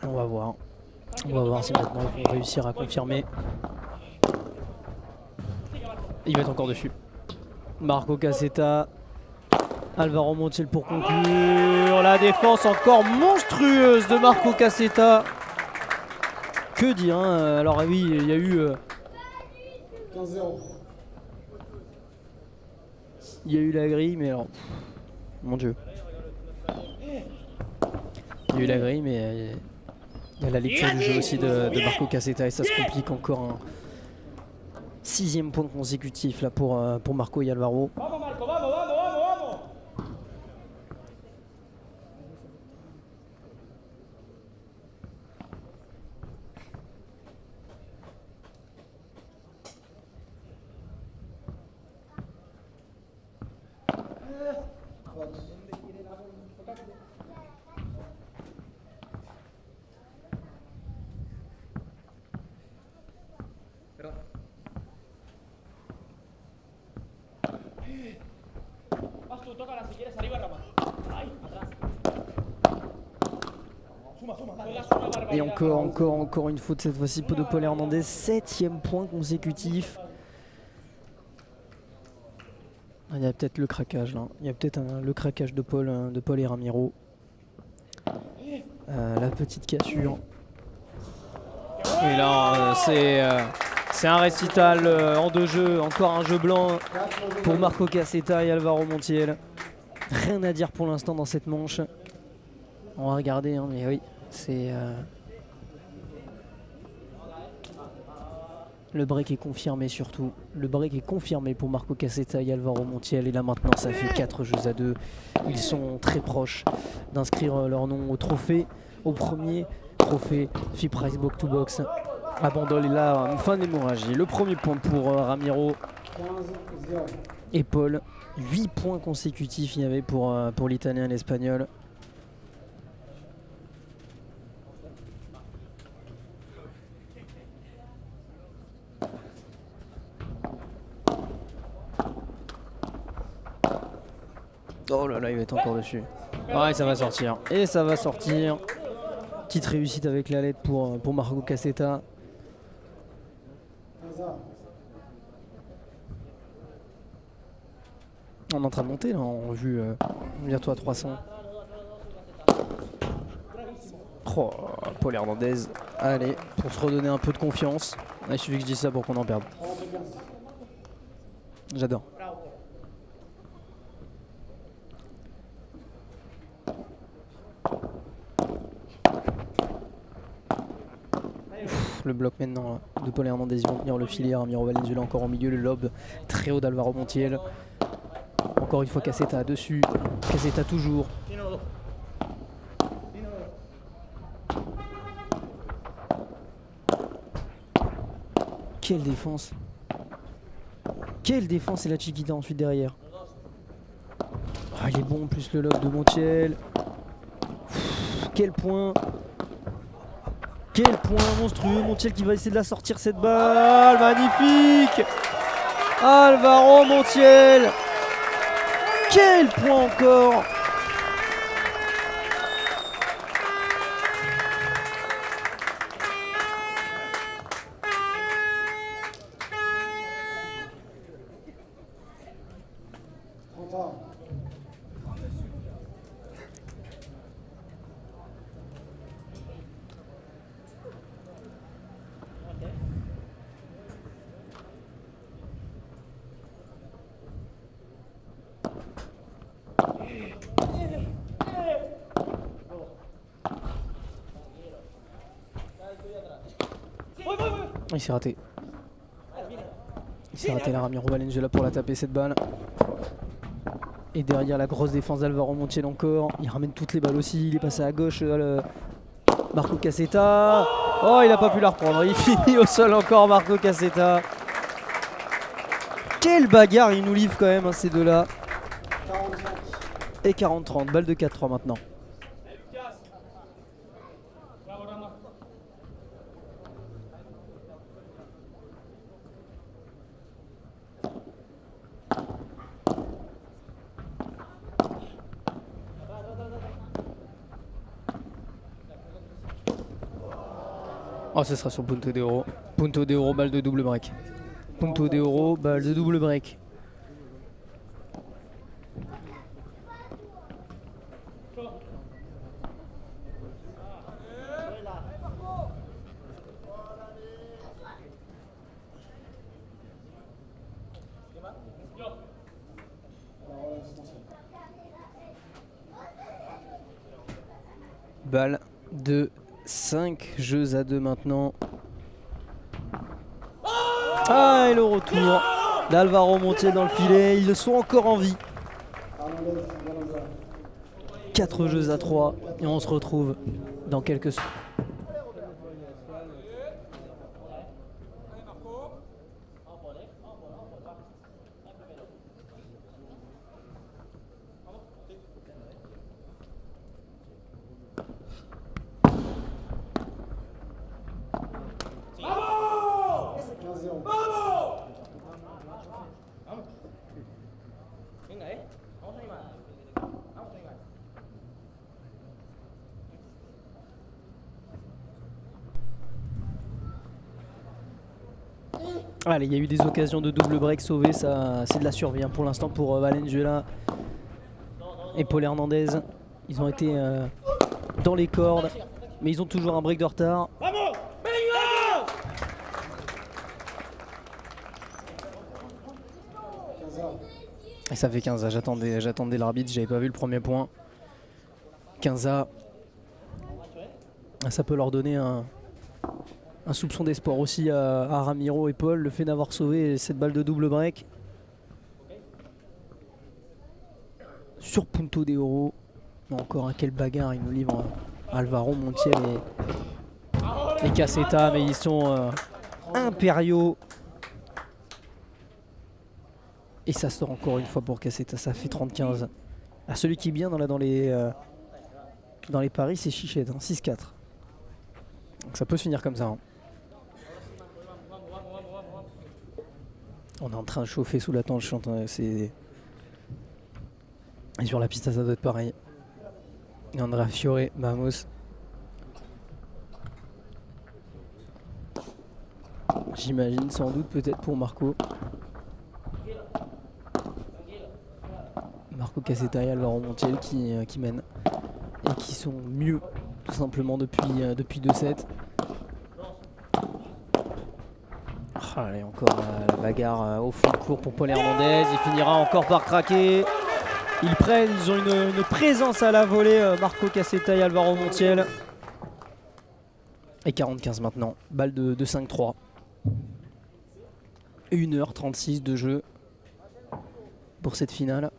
On va voir. On va voir si maintenant ils vont réussir à confirmer. Il va être encore dessus. Marco Cassetta. Alvaro Montiel pour conclure. La défense encore monstrueuse de Marco Cassetta. Que dire hein. Alors oui, il y a eu 15-0. il y a eu la grille, mais alors mon Dieu. Il y a eu la grille, mais Il y a la lecture du jeu aussi de Marco Cassetta et ça se complique encore un 6e point consécutif là pour Marco et Alvaro. Vamos, Marco, vamos, vamos, vamos, vamos. Vas tú, tócala si quieres arriba, Rama. Ahí, atrás. Suma, suma, dale. Juegas una Et barbaridad. encore une faute cette fois-ci de Paul Hernandez, 7e point consécutif. Il y a peut-être le craquage là, il y a peut-être le craquage de Paul et Ramiro. La petite cassure. Et là c'est un récital en 2 jeux, encore un jeu blanc pour Marco Cassetta et Alvaro Montiel. Rien à dire pour l'instant dans cette manche. On va regarder hein, mais oui, c'est... Le break est confirmé surtout. Le break est confirmé pour Marco Cassetta et Alvaro Montiel. Et là maintenant ça fait 4 jeux à 2. Ils sont très proches d'inscrire leur nom au trophée. Au premier trophée FIP Prize Box to Box à Bandol. Et là, une fin d'hémorragie. Le premier point pour Ramiro 15-0. et Paul. 8 points consécutifs il y avait pour l'Italien et l'Espagnol. Oh là là, il va être encore dessus. Ouais, ça va sortir. Et ça va sortir. Petite réussite avec la lettre pour Marco Cassetta. 15-1. On est en train de monter là, en vue bientôt à 300. Oh, Paul Hernandez. Allez, pour se redonner un peu de confiance. Il suffit que je dise ça pour qu'on en perde. 30-15. J'adore. Le bloc maintenant de Paul Hernandez, ils vont tenir le filet. Ramiro Valenzuela encore au milieu, le lob très haut d'Alvaro Montiel. Encore une fois Cassetta dessus, Cassetta toujours. Quelle défense! Quelle défense et la Chiquita ensuite derrière. Ah, il est bon, plus le lob de Montiel. Quel point! Quel point monstrueux, Montiel qui va essayer de la sortir cette balle, magnifique! Alvaro Montiel! Quel point encore! Il s'est raté. Il s'est raté là, Ramiro Valenzuela pour la taper cette balle. Et derrière la grosse défense d'Alvaro Montiel encore. Il ramène toutes les balles aussi. Il est passé à gauche. Marco Cassetta. Oh, il n'a pas pu la reprendre. Il finit au sol encore, Marco Cassetta. Quelle bagarre il nous livre quand même, hein, ces deux-là. 40-30. Et 40-30. Balle de 4-3 maintenant. Oh, ce sera sur Punto de Oro. Punto de Oro, balle de double break. Punto de Oro, balle de double break. Balle de 5 jeux à 2 maintenant. Ah, et le retour d'Alvaro Montiel dans le filet. Ils sont encore en vie. 4 jeux à 3 et on se retrouve dans quelques secondes. Allez, il y a eu des occasions de double break sauvées, ça c'est de la survie hein, pour l'instant pour Valenzuela et Paul Hernandez. Ils ont été dans les cordes, mais ils ont toujours un break de retard. Et ça fait 15 à, j'attendais l'arbitre, j'avais pas vu le premier point. 15 à, ça peut leur donner un soupçon d'espoir aussi à Ramiro et Paul, le fait d'avoir sauvé cette balle de double break. Sur Punto de Oro. Encore un quel bagarre, il nous livre Alvaro Montiel et Caseta, mais ils sont impériaux. Et ça sort encore une fois pour Caseta, ça fait 30-15. Ah, celui qui est bien dans les paris, c'est Chichette, hein, 6-4. Donc ça peut se finir comme ça. Hein. On est en train de chauffer sous la tente, je chante. Et sur la piste, ça doit être pareil. Et Andrea Fiore, vamos. J'imagine, sans doute, peut-être pour Marco. Marco Caseta et Alvaro Montiel qui mènent. Et qui sont mieux, tout simplement, depuis 2-7. Allez, encore la bagarre au fond de cours pour Paul Hernandez. Il finira encore par craquer. Ils ont une présence à la volée, Marco Caseta et Alvaro Montiel. Et 40-15 maintenant. Balle de 5-3. 1h36 de jeu pour cette finale.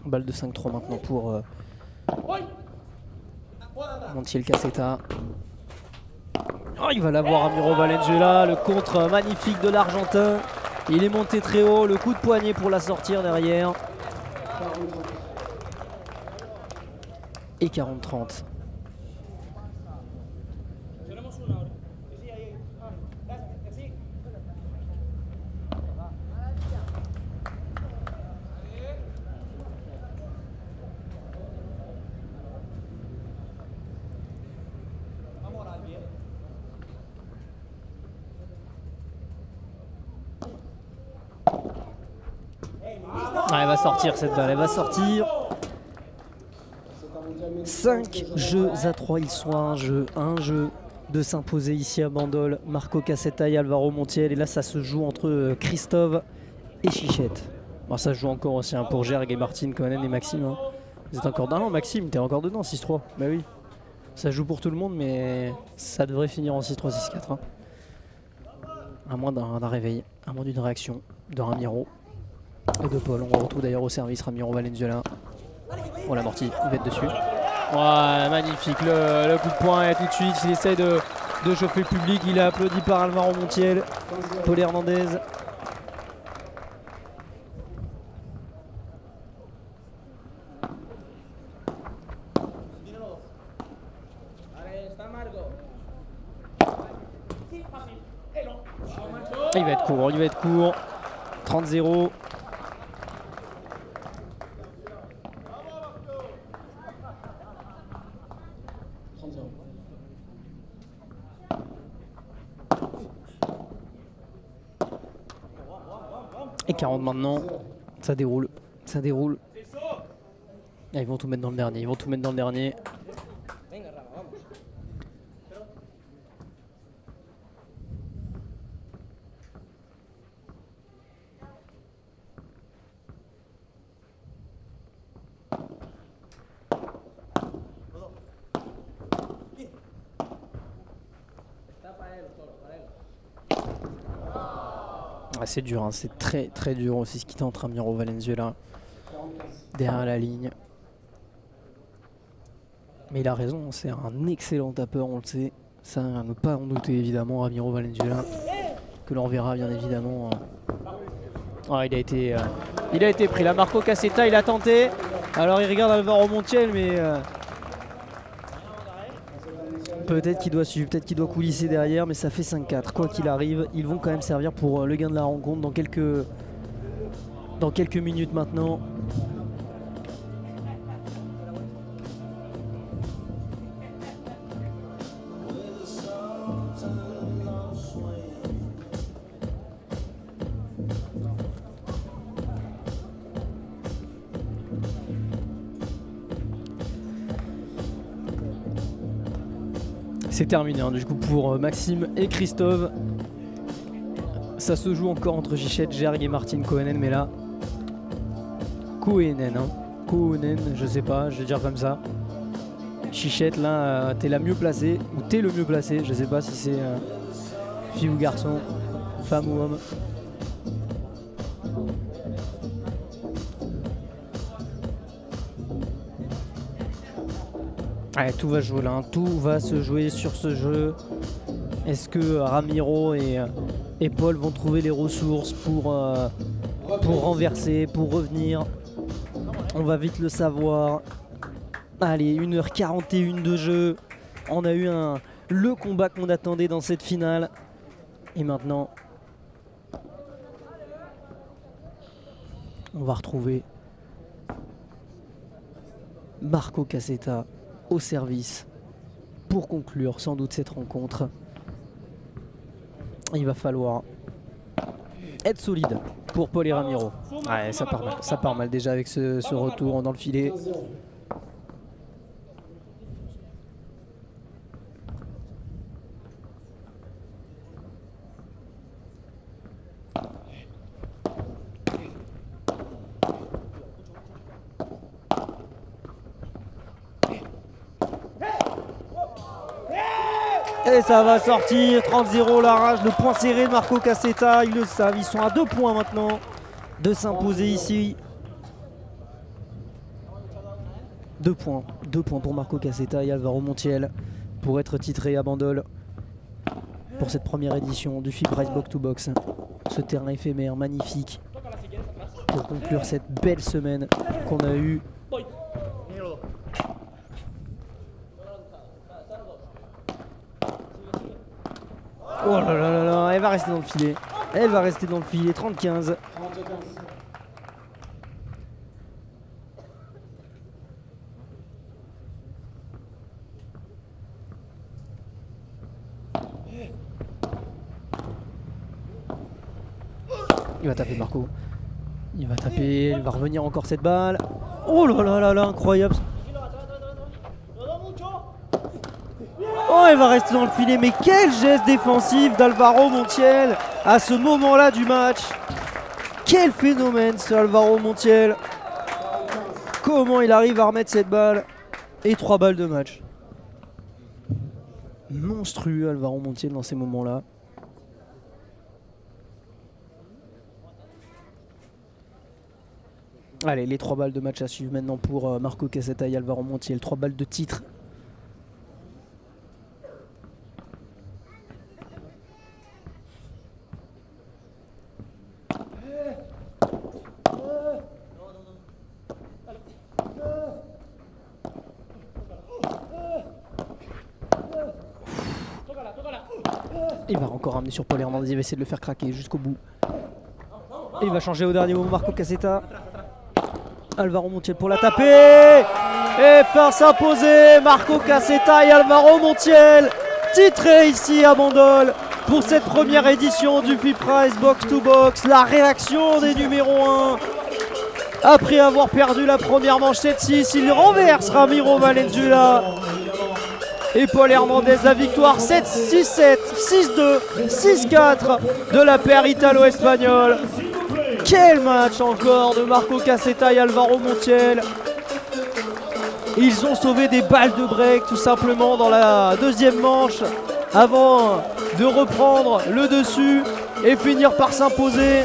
Balle de 5-3 maintenant pour Montiel Caseta. Oh, il va l'avoir Ramiro Valenzuela, le contre magnifique de l'Argentin. Il est monté très haut, le coup de poignet pour la sortir derrière. Et 40-30. Ah, elle va sortir cette balle, elle va sortir. 5 jeux à 3, ils sont à un jeu de s'imposer ici à Bandol. Marco Caseta et Alvaro Montiel. Et là, ça se joue entre Christophe et Chichette. Bon, ça se joue encore aussi hein, pour Gerg et Martine, Conan et Maxime. Hein. Vous êtes encore dedans, non, Maxime, t'es encore dedans, 6-3. Bah oui, ça joue pour tout le monde, mais ça devrait finir en 6-3, 6-4. Hein. À moins d'un réveil, à moins d'une réaction de Ramiro et de Paul. On retrouve d'ailleurs au service Ramiro Valenzuela. On l'amortit, il va être dessus. Ouais, magnifique, le coup de poing et tout de suite, il essaye de chauffer le public. Il est applaudi par Alvaro Montiel, Paul Hernandez. Il va être court, il va être court. 30-0. 40 maintenant. Ça déroule. Ça déroule. Ah, ils vont tout mettre dans le dernier. Ils vont tout mettre dans le dernier. Ah, c'est dur, hein. C'est très très dur aussi ce qui tente Ramiro Valenzuela derrière la ligne. Mais il a raison, c'est un excellent tapeur, on le sait. Ça, à ne pas en douter évidemment, Ramiro Valenzuela, que l'on verra bien évidemment. Ah, il a été pris. Là, Marco Cassetta, il a tenté. Alors il regarde Alvaro Montiel, mais peut-être qu'il doit suivre, peut-être qu'il doit coulisser derrière, mais ça fait 5-4. Quoi qu'il arrive, ils vont quand même servir pour le gain de la rencontre dans quelques minutes maintenant. C'est terminé hein, du coup pour Maxime et Christophe. Ça se joue encore entre Chichette, Gerg et Martin Koenen, mais là Koenen, hein. Koenen, je sais pas, je vais dire comme ça. Chichette là, t'es la mieux placée, ou t'es le mieux placé, je sais pas si c'est fille ou garçon, femme ou homme. Allez, tout va se jouer là, hein. Tout va se jouer sur ce jeu. Est-ce que Ramiro et Paul vont trouver les ressources pour renverser, pour revenir? On va vite le savoir. Allez, 1h41 de jeu. On a eu le combat qu'on attendait dans cette finale. Et maintenant, on va retrouver Marco Cassetta au service pour conclure sans doute cette rencontre. Il va falloir être solide pour Paul et Ramiro. Ouais, ça part mal déjà avec ce retour dans le filet. Et ça va sortir, 30-0 la rage, le point serré de Marco Cassetta, ils le savent, ils sont à 2 points maintenant de s'imposer ici. 2 points pour Marco Cassetta et Alvaro Montiel pour être titré à Bandol pour cette première édition du FIBA Prize Box to Box. Ce terrain éphémère, magnifique, pour conclure cette belle semaine qu'on a eue. Oh là là là là, elle va rester dans le filet. Elle va rester dans le filet, 30-15. Il va taper Marco. Il va taper, il va revenir encore cette balle. Oh là là là là, incroyable. Oh, il va rester dans le filet, mais quel geste défensif d'Alvaro Montiel à ce moment-là du match. Quel phénomène ce Alvaro Montiel. Comment il arrive à remettre cette balle. Et 3 balles de match. Monstrueux Alvaro Montiel dans ces moments-là. Allez, les 3 balles de match à suivre maintenant pour Marco Cassetta et Alvaro Montiel. 3 balles de titre. Il va encore ramener sur Paul Hernandez, il va essayer de le faire craquer jusqu'au bout. Et il va changer au dernier moment Marco Cassetta. Alvaro Montiel pour la taper. Et faire s'imposer Marco Cassetta et Alvaro Montiel. Titré ici à Bandol pour cette première édition du FIP Prize Box to Box. La réaction des numéros 1. Après avoir perdu la première manche 7-6, il renverse Ramiro Valenzuela et Paul Hernandez. La victoire 7-6-7, 6-2, 6-4 de la paire italo-espagnole. Quel match encore de Marco Cassetta et Alvaro Montiel. Ils ont sauvé des balles de break tout simplement dans la deuxième manche avant de reprendre le dessus et finir par s'imposer.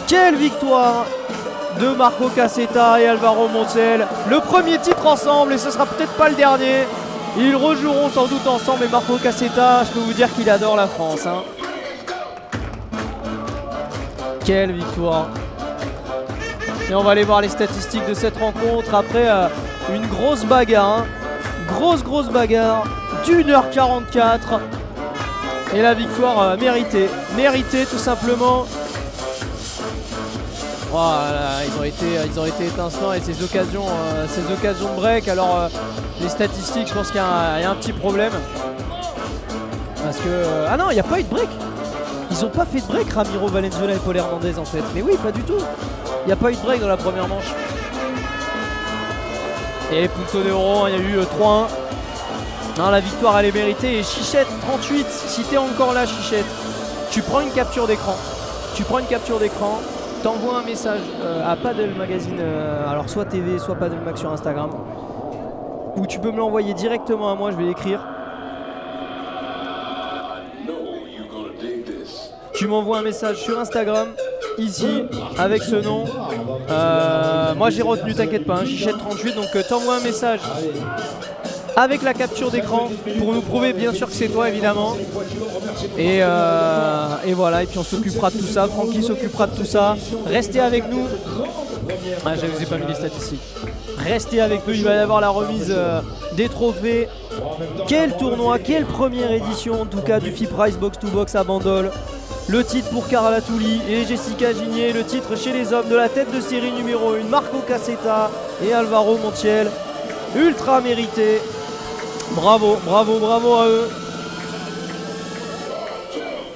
Quelle victoire de Marco Cassetta et Alvaro Montiel. Le premier titre ensemble et ce sera peut-être pas le dernier. Ils rejoueront sans doute ensemble et Marco Cassetta, je peux vous dire qu'il adore la France. Hein. Quelle victoire. Et on va aller voir les statistiques de cette rencontre après une grosse bagarre. Hein. Grosse bagarre d'1h44. Et la victoire méritée. Méritée tout simplement. Voilà, ils ont été étincelants et ces occasions de break. Alors les statistiques, je pense qu'il y a un petit problème. Parce que... ah non, il n'y a pas eu de break. Ils n'ont pas fait de break, Ramiro Valenzuela et Paul Hernandez en fait. Mais oui, pas du tout. Il n'y a pas eu de break dans la première manche. Et Punto de Oro, il y a eu 3-1. Non, la victoire elle est méritée. Et Chichette 38, si t'es encore là Chichette, tu prends une capture d'écran. T'envoies un message à Padel Magazine, alors soit TV, soit Padel Mag sur Instagram. Ou tu peux me l'envoyer directement à moi, je vais l'écrire. Tu m'envoies un message sur Instagram, ici, avec ce nom. Moi j'ai retenu, t'inquiète pas, hein, Chichette38, donc t'envoies un message avec la capture d'écran pour nous prouver bien sûr que c'est toi évidemment. Et voilà, et puis on s'occupera de tout ça, Francky s'occupera de tout ça. Restez avec nous. Ah, je vous ai pas mis les statistiques. Restez avec nous, il va y avoir la remise des trophées. Quel tournoi, quelle première édition en tout cas du FIP Prize Box to Box à Bandol. Le titre pour Carla Touli et Jessica Gigné, le titre chez les hommes de la tête de série numéro 1, Marco Cassetta et Alvaro Montiel. Ultra mérité. Bravo à eux.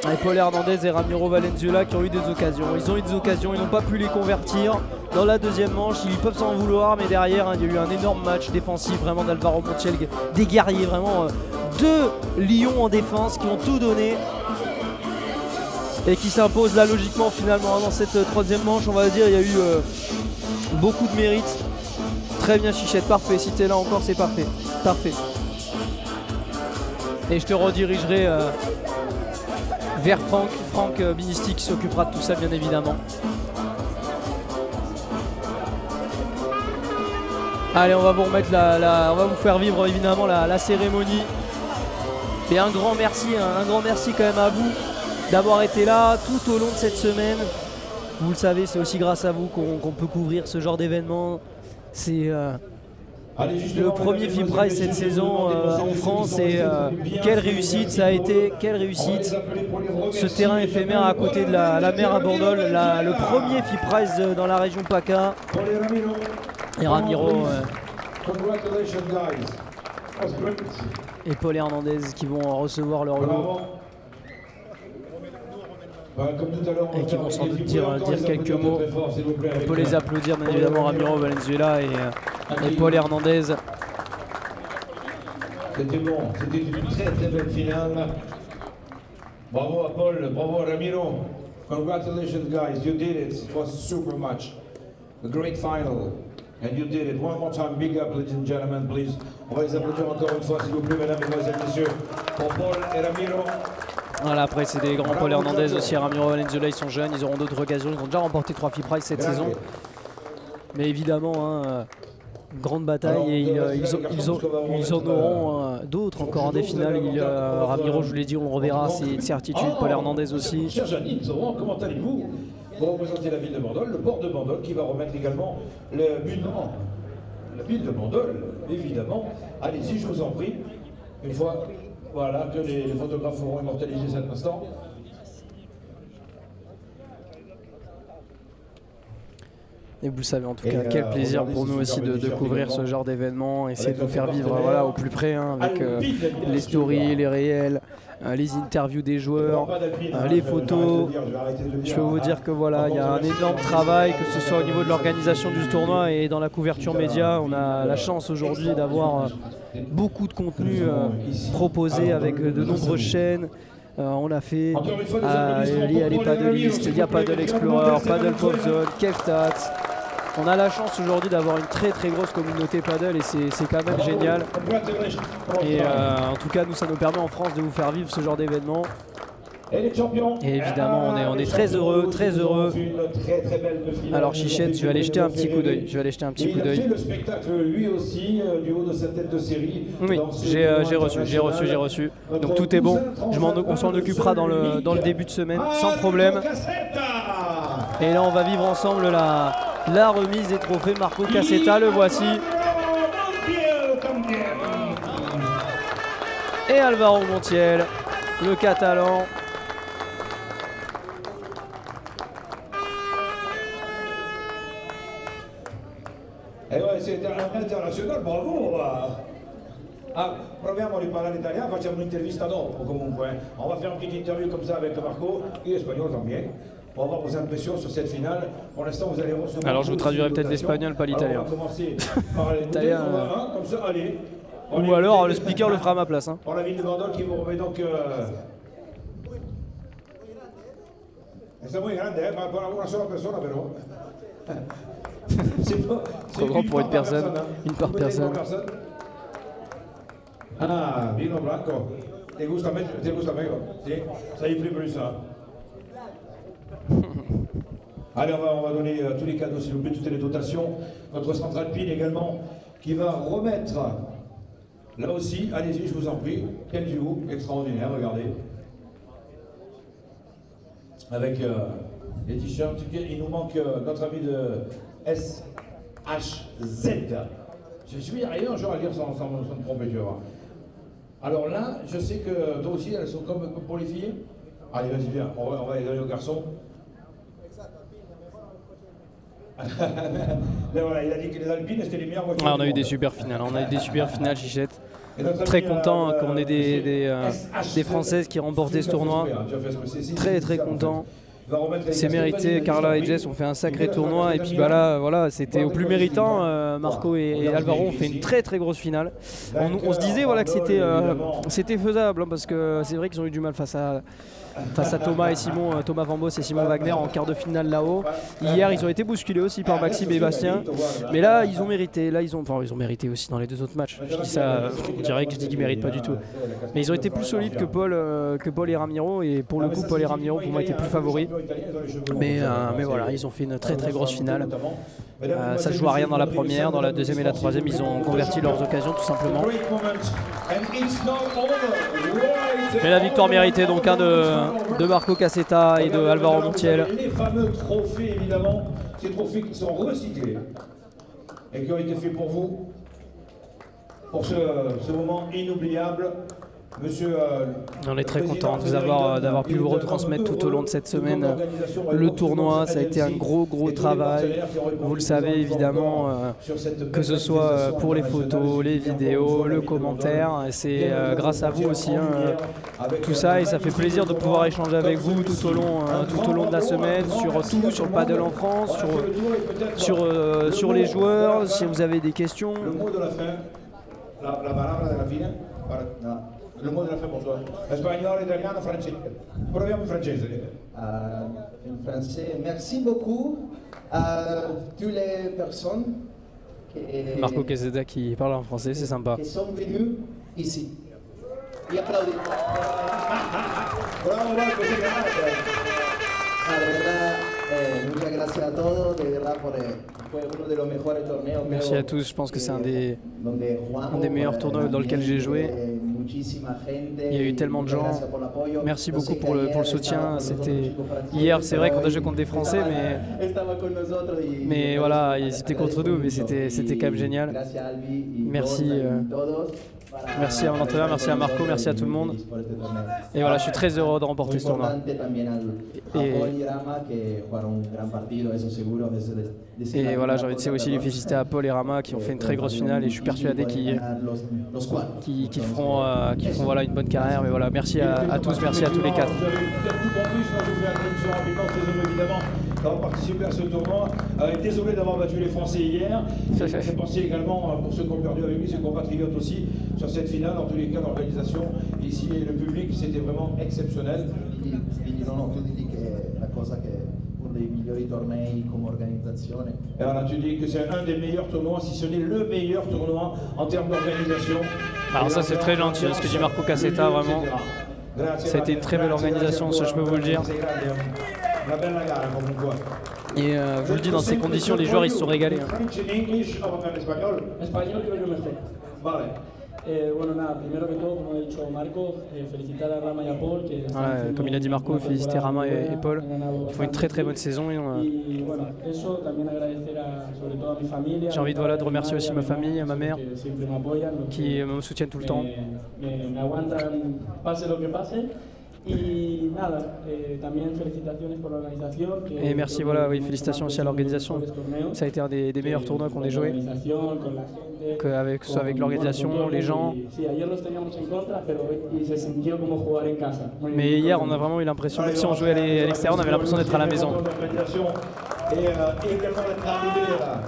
Et Paul Hernandez et Ramiro Valenzuela qui ont eu des occasions. Ils ont eu des occasions, ils n'ont pas pu les convertir. Dans la deuxième manche, ils peuvent s'en vouloir, mais derrière, hein, il y a eu un énorme match défensif vraiment d'Alvaro Montiel. Des guerriers, vraiment deux lions en défense qui ont tout donné. Et qui s'imposent là logiquement finalement dans cette troisième manche. On va dire il y a eu beaucoup de mérite. Très bien Chichette, parfait. Si t'es là encore, c'est parfait. Parfait. Et je te redirigerai vers Franck Binisti qui s'occupera de tout ça bien évidemment. Allez, on va vous remettre on va vous faire vivre évidemment la cérémonie. Et un grand merci quand même à vous d'avoir été là tout au long de cette semaine. Vous le savez, c'est aussi grâce à vous qu'on peut couvrir ce genre d'événement. C'est le premier FIP Prize cette saison en France et quelle réussite ça a été, quelle réussite. Ce terrain éphémère à côté de la mer à Bandol, le premier FIP Prize dans la région PACA. Et Ramiro et Paul Hernandez qui vont recevoir leur lot. Et qui vont sans doute dire quelques mots. On peut les applaudir bien évidemment, Ramiro Valenzuela et Paul Hernandez. C'était bon, c'était une très belle finale. Bravo à Paul, bravo à Ramiro. Congratulations guys, you did it. It was a super match. A great final. And you did it. One more time, big up ladies and gentlemen, please. On va les applaudir encore une fois s'il vous plaît, mesdames, mesdemoiselles, messieurs, pour Paul et Ramiro. Voilà, après c'est des grands. Paul Hernandez aussi, Ramiro Valenzuela, ils sont jeunes, ils auront d'autres occasions, ils ont déjà remporté 3 FIP Prize cette saison. Mais évidemment, hein, grande bataille et ils en auront d'autres encore en des finales. Ramiro, je vous l'ai dit, on le reverra, c'est une certitude. Paul Hernandez aussi. Cher Janine, comment allez-vous? Vous représentez la ville de Bandol, le port de Bandol qui va remettre également le but. La ville de Bandol, évidemment. Allez-y, je vous en prie. Une fois. Voilà, que les photographes auront immortalisé cet instant. Et vous le savez en tout cas, quel plaisir pour nous aussi de couvrir ce genre d'événement, essayer de nous faire vivre voilà, au plus près hein, avec les stories, les réels, les interviews des joueurs, les photos. Je peux vous dire que voilà, il y a un énorme travail, que ce soit au niveau de l'organisation du tournoi et dans la couverture média. On a la chance aujourd'hui d'avoir beaucoup de contenu proposé avec de nombreuses chaînes. On a fait les paddleistes, il y a Paddle Explorer, Paddle Pop Zone, Kevtats. On a la chance aujourd'hui d'avoir une très grosse communauté paddle et c'est quand même génial. Et en tout cas, nous, ça nous permet en France de vous faire vivre ce genre d'événement. Et évidemment, on est très heureux, très heureux. Alors Chichette, je vais aller jeter un petit coup d'œil. Le spectacle lui aussi du haut de sa tête de série. Oui, j'ai reçu. Donc tout est bon. On s'en occupera dans le début de semaine, sans problème. Et là, on va vivre ensemble la remise des trophées. Marco Cassetta, le voici. Et Alvaro Montiel, le Catalan. E c'est internazionale, bravo! Proviamo a riparare italiano, facciamo un'intervista dopo comunque. On va faire une petite interview comme ça avec Marco, et l'espagnol también. On va voir vos impressions sur cette finale. Pour l'instant, vous allez recevoir. Alors je vous traduirai peut-être l'espagnol, pas l'italien. On va commencer par l'italien. Comme ça, allez. Ou alors le speaker le fera à ma place. Hein. Pour la ville de Bandol qui vous remet donc. C'est muy grande, pour una sola persona, però. Trop grand pour une personne, une par personne. Ah, vino blanco. Te gusta meglio? Si? Ça y est plus ça. Allez, on va donner tous les cadeaux, s'il vous plaît, toutes les dotations. Notre centre alpine également, qui va remettre, là aussi, allez-y, je vous en prie, quel duo extraordinaire, regardez. Avec les t-shirts, il nous manque notre ami de SHZ. Je suis arrivé un jour à lire sans me tromper, tu vois. Alors là, je sais que toi aussi, elles sont comme pour les filles. Allez, vas-y, viens, on va les donner aux garçons. Mais voilà, il a dit que les Alpines, c'était les meilleures voitures. On a eu des super finales, Chichette. Très content qu'on ait des Françaises qui remportaient ce tournoi. Très content. C'est mérité, Carla et Jess ont fait un sacré tournoi et puis bah là voilà, c'était au plus méritant. Marco et Alvaro ont fait une très grosse finale. On se disait voilà que c'était faisable hein, parce que c'est vrai qu'ils ont eu du mal face à Thomas et Simon, Thomas Van Bos et Simon Wagner en quart de finale là-haut. Hier ils ont été bousculés aussi par Maxime et Bastien, mais là ils ont mérité. Là ils ont mérité aussi dans les deux autres matchs. Je dis ça, on dirait que je dis qu'ils méritent pas du tout. Mais ils ont été plus solides que Paul et Ramiro et pour le coup Paul et Ramiro pour moi étaient plus favoris. Mais voilà, ils ont fait une très grosse finale. Ça joue à rien dans la première, dans la deuxième et la troisième, ils ont converti leurs occasions tout simplement. Mais la victoire méritée donc de Marco Cassetta et de Alvaro Montiel. Les fameux trophées évidemment, ces trophées qui sont recyclés et qui ont été faits pour vous, pour ce moment inoubliable. Monsieur, on est très content d'avoir pu vous retransmettre tout au long de cette semaine le tournoi. Ça a été un gros travail. Vous le savez évidemment, que ce soit pour les photos, les vidéos, le commentaire. C'est grâce à vous aussi tout ça et ça fait plaisir de pouvoir échanger avec vous tout au long de la semaine sur le paddle en France, sur les joueurs. Si vous avez des questions. Le mot de la fin, la palabra de la fine. Le mot de la fin pour toi. Espagnol, italien, français. Proviamo in francese. En français, merci beaucoup à toutes les personnes Marco Cassetta qui parle en français, c'est sympa. Qui sont venues ici. Y aplaudir. Bravo, Marco, c'est grave. De verdad, muchas gracias a todos, de verdad, fue uno de los mejores torneos. Merci à tous, je pense que c'est un des meilleurs tournois dans lesquels j'ai joué. Il y a eu tellement de gens. Merci beaucoup pour le soutien. Hier, c'est vrai qu'on a joué contre des Français, mais voilà, ils étaient contre nous, mais c'était quand même génial. Merci. Merci à mon entraîneur, merci à Marco, merci à tout le monde. Et voilà, je suis très heureux de remporter ce tournoi. Et voilà, j'ai envie de aussi les féliciter à Paul et Rama qui ont fait une très grosse finale et je suis persuadé qu'ils feront voilà, une bonne carrière. Mais voilà, merci à tous, merci à tous les quatre. D'avoir participé à ce tournoi. Désolé d'avoir battu les Français hier. Ça fait penser également pour ceux qui ont perdu avec lui, ses compatriotes aussi, sur cette finale. En tous les cas, l'organisation ici et le public, c'était vraiment exceptionnel. Et voilà, tu dis que c'est un des meilleurs tournois, si ce n'est le meilleur tournoi en termes d'organisation. Alors ça c'est très gentil ce que dit Marco Cassetta, vraiment. Ça a été une très belle organisation, ça je peux vous le dire. Et je vous le dis, dans ces conditions, les joueurs ils se sont régalés. Comme il a dit Marco, féliciter Rama et Paul. Ils font une très très bonne saison. J'ai envie de remercier aussi ma famille, ma mère, qui me soutiennent tout le temps. Et merci, voilà, oui, félicitations aussi à l'organisation. Ça a été un des meilleurs tournois qu'on ait joué. Que ce soit avec l'organisation, les gens. Mais hier, on a vraiment eu l'impression, même si on jouait à l'extérieur, on avait l'impression d'être à la maison. Et également d'être arrivé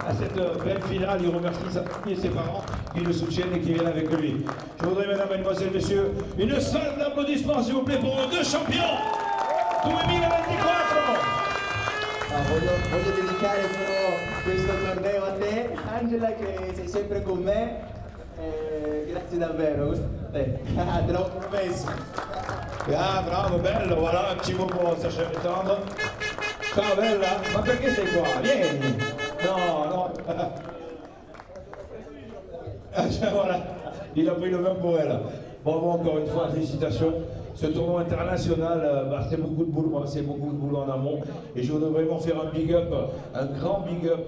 à cette belle finale. Il remercie sa famille et ses parents qui le soutiennent et qui viennent avec lui. Je voudrais, mesdames, mesdemoiselles, messieurs, une salle d'applaudissements, s'il vous plaît, pour nos deux champions 2024. Voglio dedicare questo torneo a te, Angela, che sei sempre con me. Grazie davvero. Te l'ho promesso. Ah, bravo, bello, voilà, un petit mot pour Sacha Métendre. Ciao bella, ma perché sei qua? Vieni! No. Voilà, il a pris le vin pour elle. Bravo encore une fois, félicitations. Ce tournoi international, c'est beaucoup de boulot, en amont. Et je voudrais vraiment faire un big up, un grand big up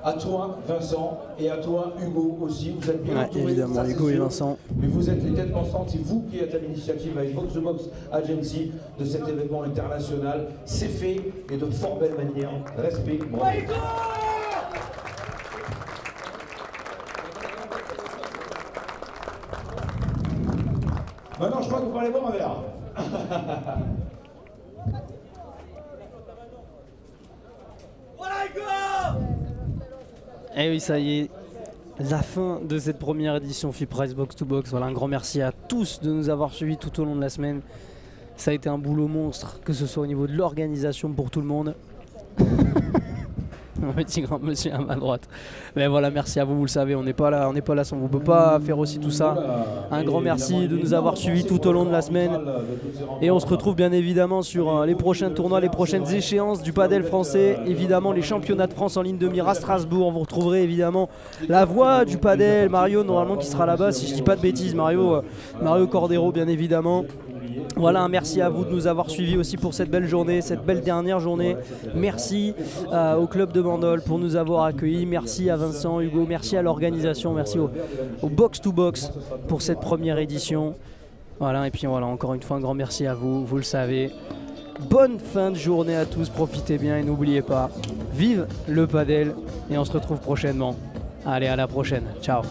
à toi, Vincent, et à toi, Hugo aussi. Vous êtes bien entourés, évidemment, Hugo et Vincent. Mais vous êtes les têtes pensantes, c'est vous qui êtes à l'initiative avec Box to Box Agency de cet événement international. C'est fait et de fort belle manière. Respect. Bravo. Maintenant, je crois que vous parlez boire un verre. Et oui, ça y est, la fin de cette première édition FIPRIZE Box to Box. Voilà, un grand merci à tous de nous avoir suivis tout au long de la semaine. Ça a été un boulot monstre, que ce soit au niveau de l'organisation pour tout le monde. Un petit grand monsieur à ma droite. Mais voilà, merci à vous, vous le savez, on n'est pas là sans vous. On ne peut pas faire aussi tout ça. Un grand merci de nous avoir suivis tout au long de la semaine. Et on se retrouve bien évidemment sur les prochains tournois, les prochaines échéances du padel français. Évidemment, les championnats de France en ligne de mire à Strasbourg. Vous retrouverez évidemment la voix du padel, Mario, normalement, qui sera là-bas, si je dis pas de bêtises, Mario Cordero, bien évidemment. Voilà, un merci à vous de nous avoir suivis aussi pour cette belle journée, cette belle dernière journée. Merci au club de Bandol pour nous avoir accueillis. Merci à Vincent, Hugo, merci à l'organisation, merci au Box to Box pour cette première édition. Voilà, et puis voilà, encore une fois un grand merci à vous, vous le savez. Bonne fin de journée à tous, profitez bien et n'oubliez pas, vive le padel et on se retrouve prochainement. Allez, à la prochaine, ciao.